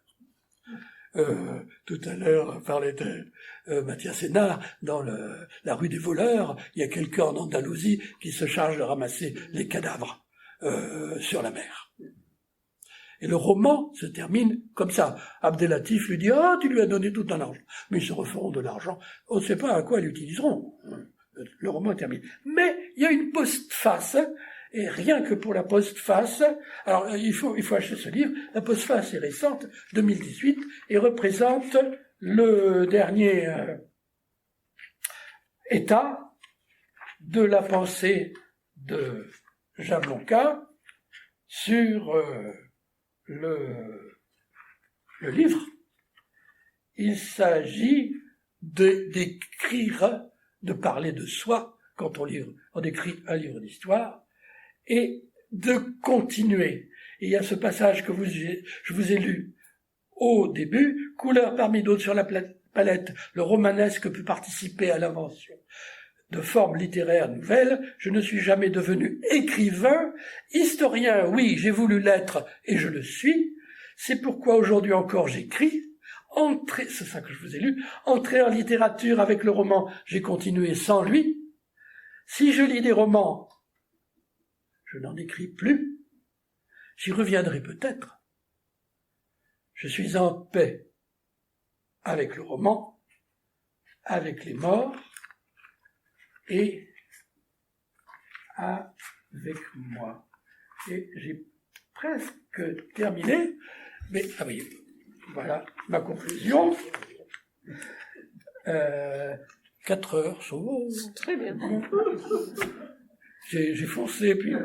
Tout à l'heure, on parlait de Mathias Sénard, dans la rue des voleurs, il y a quelqu'un en Andalousie qui se charge de ramasser les cadavres sur la mer. Et le roman se termine comme ça. Abdelatif lui dit « Ah, tu lui as donné tout ton argent. » Mais ils se referont de l'argent. On ne sait pas à quoi ils l'utiliseront. Le roman est terminé. Mais il y a une postface, et rien que pour la postface, alors il faut acheter ce livre, la postface est récente, 2018, et représente le dernier état de la pensée de Jablonka sur le livre. Il s'agit d'écrire, de parler de soi quand on écrit un livre d'histoire, et de continuer. Et il y a ce passage que je vous ai lu au début, couleur parmi d'autres sur la palette, le romanesque peut participer à l'invention de formes littéraires nouvelles. Je ne suis jamais devenu écrivain, historien, oui, j'ai voulu l'être et je le suis. C'est pourquoi aujourd'hui encore j'écris. C'est ça que je vous ai lu. Entrer en littérature avec le roman, j'ai continué sans lui. Si je lis des romans, je n'en écris plus. J'y reviendrai peut-être. Je suis en paix avec le roman, avec les morts et avec moi. Et j'ai presque terminé, mais oui, voilà ma conclusion. 4 heures, ça va. Très bien. J'ai foncé, puis... je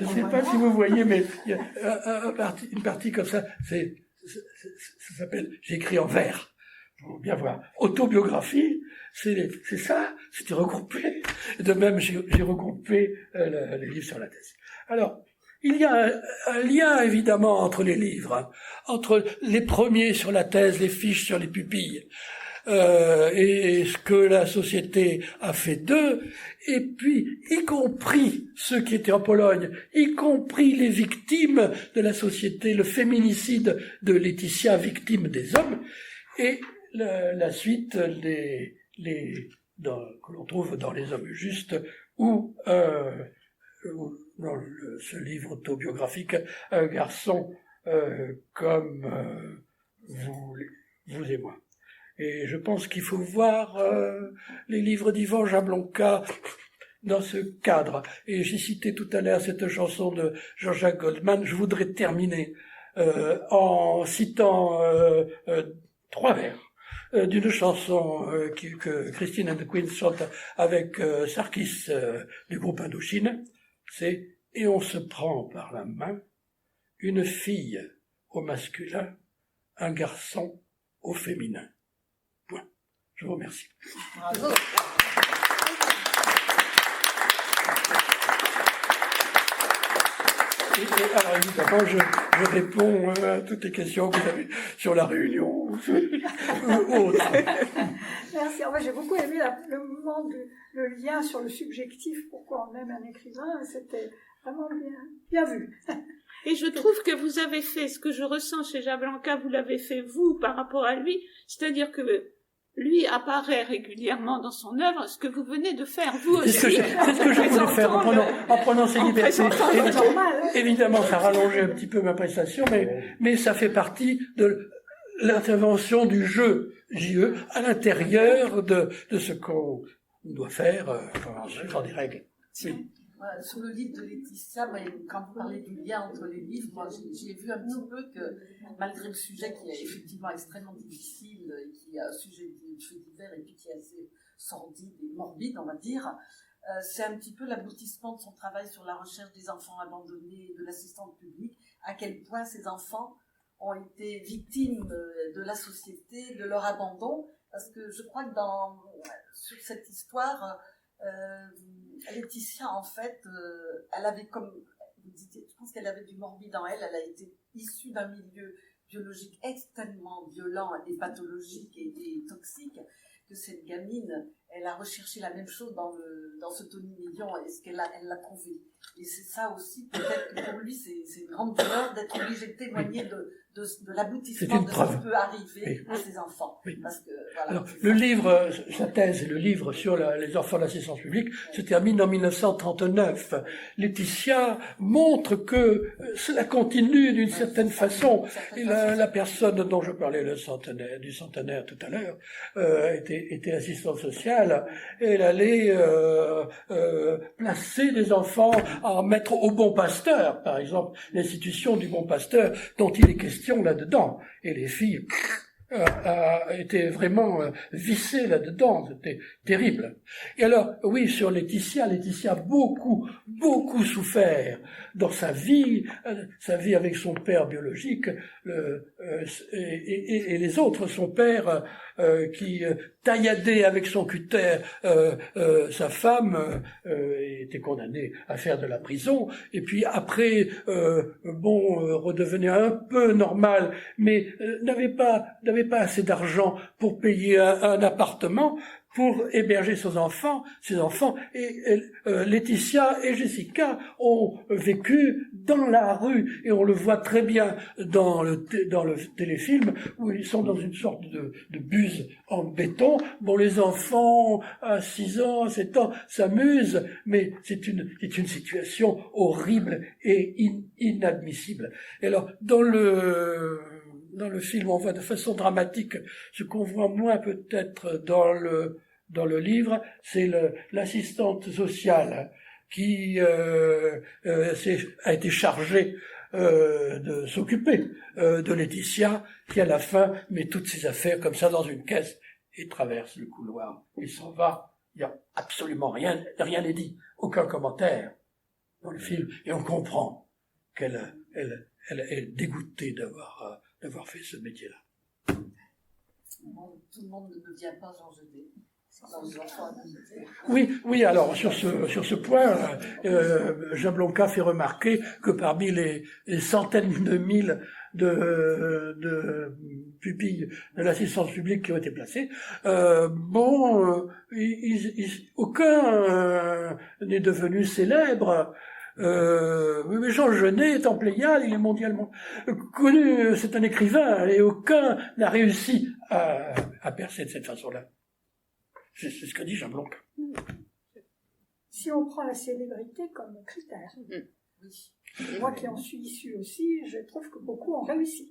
ne sais pas si vous voyez, mais il y a une partie comme ça, ça s'appelle « J'écris en vers ». Faut bien voir. Autobiographie, c'est ça, c'était regroupé. De même, j'ai regroupé les livres sur la thèse. Alors, il y a un lien, évidemment, entre les livres, hein, entre les premiers sur la thèse, les fiches sur les pupilles, et ce que la société a fait d'eux, et puis, y compris ceux qui étaient en Pologne, y compris les victimes de la société, le féminicide de Laetitia, victime des hommes, et la suite que l'on trouve dans Les Hommes Justes, ou dans ce livre autobiographique, Un garçon comme vous et moi. Et je pense qu'il faut voir les livres d'Ivan Jablonka dans ce cadre. Et j'ai cité tout à l'heure cette chanson de Jean-Jacques Goldman. Je voudrais terminer en citant 3 vers d'une chanson que Christine and the Queens chante avec Sarkis du groupe Indochine. C'est « Et on se prend par la main, une fille au masculin, un garçon au féminin. » Point. Je vous remercie. Bravo. Alors évidemment, je réponds à toutes les questions que vous avez sur la réunion ou autre. Merci. Alors, moi, j'ai beaucoup aimé le moment le lien sur le subjectif, pourquoi on aime un écrivain. C'était vraiment bien vu. Et je trouve que vous avez fait ce que je ressens chez Jablonka, vous l'avez fait vous par rapport à lui, c'est-à-dire que lui apparaît régulièrement dans son œuvre, ce que vous venez de faire, vous aussi. C'est ce que je voulais faire en prenant ses libertés. Évidemment, ça rallongeait un petit peu ma prestation, mais ça fait partie de l'intervention du jeu, JE, à l'intérieur de ce qu'on doit faire en suivant des règles. Oui. Voilà, sur le livre de Laetitia, quand vous parlez du lien entre les livres, moi j'ai vu un petit peu que malgré le sujet qui est effectivement extrêmement difficile, et qui est un sujet de faits divers et puis qui est assez sordide et morbide, on va dire, c'est un petit peu l'aboutissement de son travail sur la recherche des enfants abandonnés et de l'assistance publique, à quel point ces enfants ont été victimes de la société, de leur abandon, parce que je crois que sur cette histoire, Laetitia, en fait, elle avait comme, vous dites, je pense qu'elle avait du morbide en elle, elle a été issue d'un milieu biologique extrêmement violent et pathologique et toxique, que cette gamine, elle a recherché la même chose dans ce Tony Million, et elle l'a trouvé. Et c'est ça aussi, peut-être que pour lui, c'est une grande douleur d'être obligé de témoigner de l'aboutissement de ce qui peut arriver à ses enfants. Oui. Parce que, voilà, alors, le livre, sa thèse, le livre sur les enfants d'assistance publique, se termine en 1939. Laetitia montre que cela continue d'une certaine façon. Et la personne dont je parlais, du centenaire tout à l'heure, était assistante sociale. Elle allait placer des enfants à mettre au Bon Pasteur, par exemple, l'institution du Bon Pasteur dont il est question là-dedans. Et les filles a été vraiment vissé là-dedans, c'était terrible. Et alors, oui, sur Laetitia a beaucoup souffert dans sa vie avec son père biologique, et les autres, son père qui tailladait avec son cutter sa femme, était condamné à faire de la prison, et puis après, redevenait un peu normal, mais n'avait pas assez d'argent pour payer un appartement, pour héberger ses enfants, et Laetitia et Jessica ont vécu dans la rue, et on le voit très bien dans le téléfilm, où ils sont dans une sorte de buse en béton. Bon, les enfants à 6 ans, 7 ans s'amusent, mais c'est une situation horrible et inadmissible. Et alors, dans le film, on voit de façon dramatique ce qu'on voit moins peut-être dans le livre, c'est l'assistante sociale qui a été chargée de s'occuper de Laetitia, qui à la fin met toutes ses affaires comme ça dans une caisse et traverse le couloir et s'en va. Il n'y a absolument rien n'est dit, aucun commentaire dans le film, et on comprend qu'elle est dégoûtée d'avoir fait ce métier-là. Tout le monde ne vient pas en jeter. Oui, alors sur ce point, Jablonka fait remarquer que parmi les centaines de mille de pupilles de l'assistance publique qui ont été placées, aucun n'est devenu célèbre. Mais Jean Genet est en Pléiade, il est mondialement connu, c'est un écrivain, et aucun n'a réussi à percer de cette façon-là. C'est ce que dit Jablonka. Si on prend la célébrité comme critère, moi qui en suis issue aussi, je trouve que beaucoup ont réussi.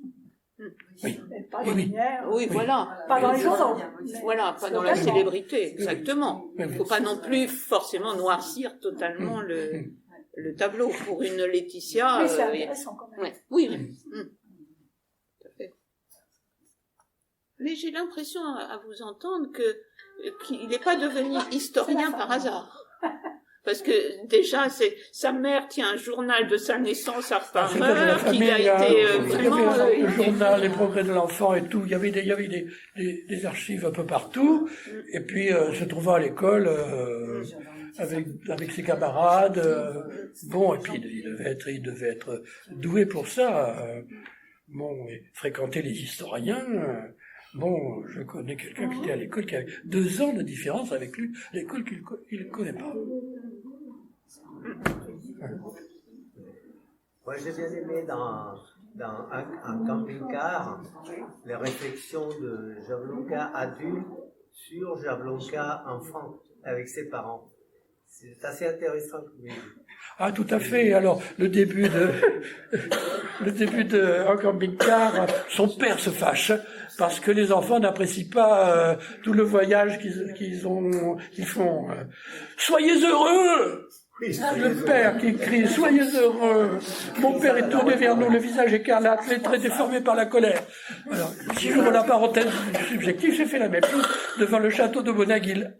Oui. Mais pas dans lumière. Oui, voilà. Pas dans les journaux. Voilà, pas dans la célébrité, exactement. Il ne faut pas non plus forcément noircir totalement le tableau pour une Laetitia. Mais c'est intéressant quand même. Oui. Tout à fait. Mais j'ai l'impression à vous entendre qu'il n'est pas devenu historien par hasard. Parce que déjà, sa mère tient un journal de sa naissance à Farmer, qui a été vraiment... le journal, les progrès de l'enfant et tout, il y avait des archives un peu partout, et puis se trouvant à l'école avec ses camarades, et puis il devait être doué pour ça, et fréquenter les historiens. Je connais quelqu'un qui était à l'école, qui avait 2 ans de différence avec lui, l'école qu'il ne connaît pas. Moi, j'ai bien aimé dans un camping-car les réflexions de Jablonka adulte sur Jablonka enfant avec ses parents. C'est assez intéressant. Ah, tout à fait. Alors, le début de un camping-car, son père se fâche parce que les enfants n'apprécient pas tout le voyage qu'ils font. Soyez heureux! Le père qui crie « Soyez heureux !» Mon père est tourné vers nous, le visage écarlate, les traits déformés par la colère. Alors, si j'ouvre la parenthèse subjective, j'ai fait la même chose devant le château de Bonaguil.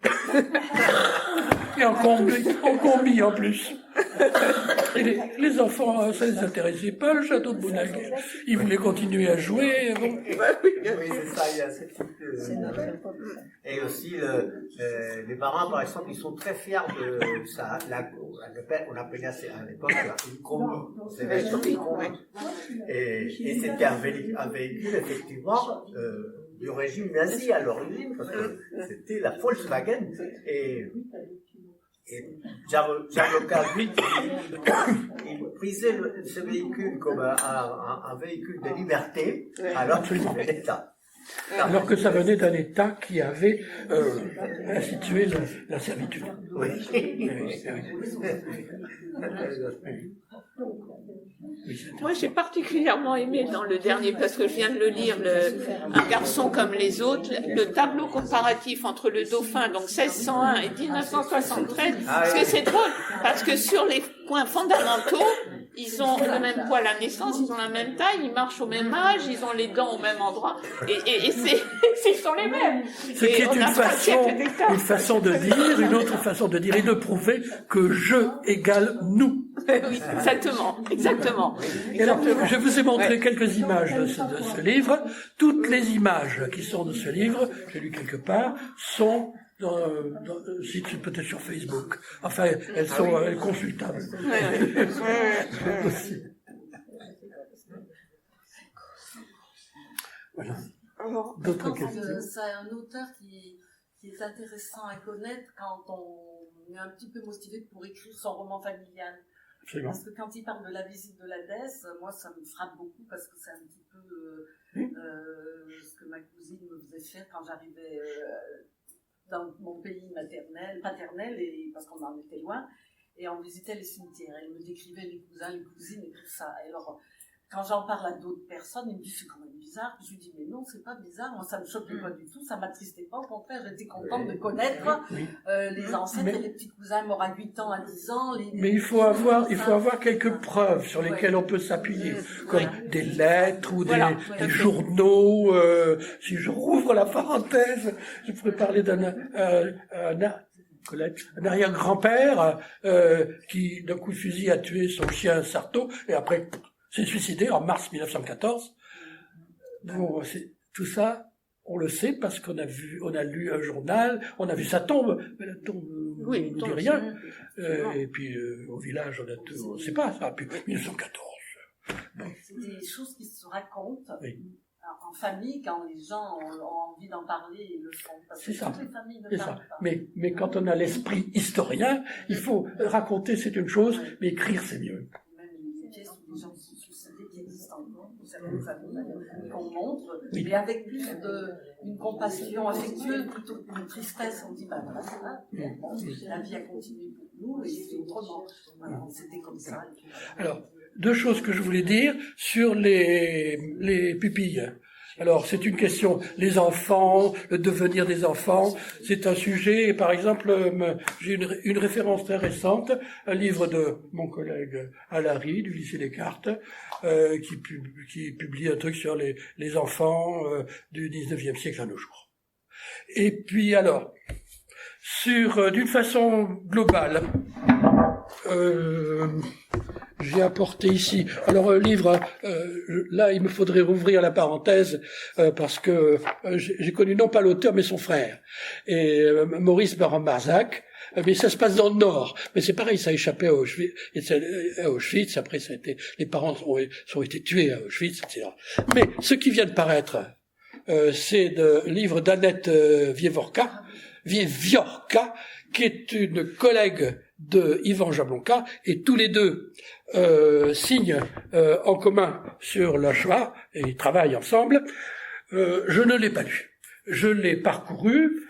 Et en combi en plus. Et les enfants, ça les intéressait pas, le château de Bonaguil. Ils voulaient continuer à jouer. Oui, c'est ça, il y a ce type de... Et aussi, les parents, par exemple, ils sont très fiers de ça. On appelait à l'époque une combi. Et c'était un véhicule, effectivement, du régime nazi à l'origine, parce que c'était la Volkswagen. Et Jablonka, lui, il prisait ce véhicule comme un véhicule de liberté, alors qu'il venait d'État. Alors que ça venait d'un État qui avait institué la servitude. Oui. Moi, j'ai particulièrement aimé dans le dernier, parce que je viens de le lire, Un garçon comme les autres, le tableau comparatif entre le dauphin, donc 1601 et 1973, parce que c'est drôle, parce que sur les points fondamentaux, ils ont le même poids à la naissance, ils ont la même taille, ils marchent au même âge, ils ont les dents au même endroit, et Et ce sont les mêmes. Ce qui est on a 3 siècles d'écart. une façon de dire, une autre façon de dire et de prouver que je égale nous. Oui, exactement. Et alors, je vous ai montré quelques images de ce livre. Toutes les images qui sont de ce livre, j'ai lu quelque part, sont peut-être sur Facebook. Enfin, elles sont consultables. Aussi. Voilà. D'autres questions? C'est un auteur qui est intéressant à connaître quand on est un petit peu motivé pour écrire son roman familial. Absolument. Parce que quand il parle de la visite de l'Hadès, moi ça me frappe beaucoup parce que c'est un petit peu ce que ma cousine me faisait faire quand j'arrivais dans mon pays paternel, et parce qu'on en était loin, et on visitait les cimetières. Elle me décrivait les cousins, les cousines, écrire ça. Et alors, quand j'en parle à d'autres personnes, ils me disent c'est quand même bizarre. Je lui dis mais non, c'est pas bizarre. Moi, ça me choquait pas du tout, ça m'attristait pas. Au contraire, j'étais contente de connaître les ancêtres et les petits cousins morts à 8 ans, à 10 ans. Mais il faut avoir quelques preuves sur lesquelles on peut s'appuyer, comme des lettres ou des journaux. Si je rouvre la parenthèse, je pourrais parler d'un arrière-grand-père qui, d'un coup de fusil, a tué son chien Sarto et après s'est suicidé en mars 1914. Bon, tout ça, on le sait parce qu'on a lu un journal, on a vu sa tombe, mais la tombe ne nous dit rien. Et puis au village, on ne sait pas ça, puis 1914. Bon. C'est des choses qui se racontent en famille quand les gens ont envie d'en parler et le font. Parce que toutes les familles ne parlent pas. Mais quand on a l'esprit historien, il faut raconter, c'est une chose, mais écrire, c'est mieux. Même les pièces où les gens se sont suicidés qui existent encore, pour certaines familles, qu'on montre, mais avec plus d'une compassion affectueuse plutôt qu'une tristesse. On dit, ben voilà, c'est là, la vie a continué pour nous et c'est autrement. Voilà, c'était comme ça. Alors, 2 choses que je voulais dire sur les pupilles. Alors, c'est une question, les enfants, le devenir des enfants, c'est un sujet, par exemple, j'ai une référence très récente, un livre de mon collègue Alary, du lycée Descartes, qui publie un truc sur les enfants du 19e siècle à nos jours. Et puis alors, d'une façon globale, j'ai apporté ici. Alors, un livre, là, il me faudrait rouvrir la parenthèse, parce que j'ai connu non pas l'auteur, mais son frère. Et Maurice Barran-Barzac, mais ça se passe dans le Nord. Mais c'est pareil, ça a échappé à Auschwitz. Après, ça a été, les parents ont été tués à Auschwitz, etc. Mais ce qui vient de paraître, c'est le livre d'Annette Wiewiórka, qui est une collègue de Ivan Jablonka, et tous les deux signent en commun sur la Shoah, et ils travaillent ensemble. Je ne l'ai pas lu. Je l'ai parcouru.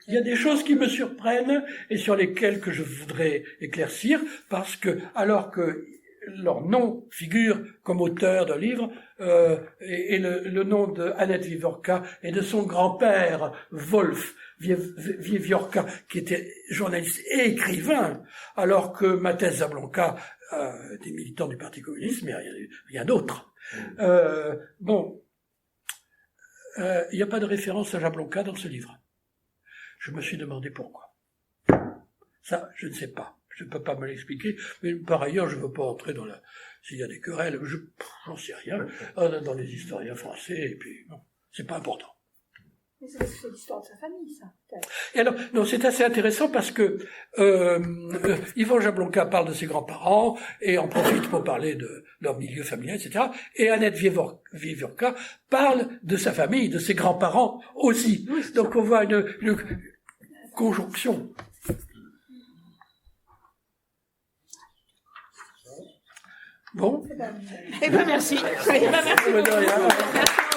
Il y a des choses qui me surprennent et sur lesquelles que je voudrais éclaircir, parce que, alors que leur nom figure comme auteur d'un livre, et le nom de Annette Wiewiórka et de son grand-père, Wolf Wiewiórka, qui était journaliste et écrivain, alors que Matthijs Jablonka était militant du Parti communiste, mais rien d'autre. Il n'y a pas de référence à Jablonka dans ce livre. Je me suis demandé pourquoi. Ça, je ne sais pas. Je ne peux pas me l'expliquer, mais par ailleurs, je ne veux pas entrer dans s'il y a des querelles, j'en sais rien, dans les historiens français, et puis, non, c'est pas important. Mais c'est l'histoire de sa famille, ça, peut-être. Et alors, non, c'est assez intéressant parce que Ivan Jablonka parle de ses grands-parents et en profite pour parler de leur milieu familial, etc. Et Annette Wiewiórka parle de sa famille, de ses grands-parents aussi. Oui, donc on voit une conjonction. Bon. Eh ben merci. Eh ben merci beaucoup.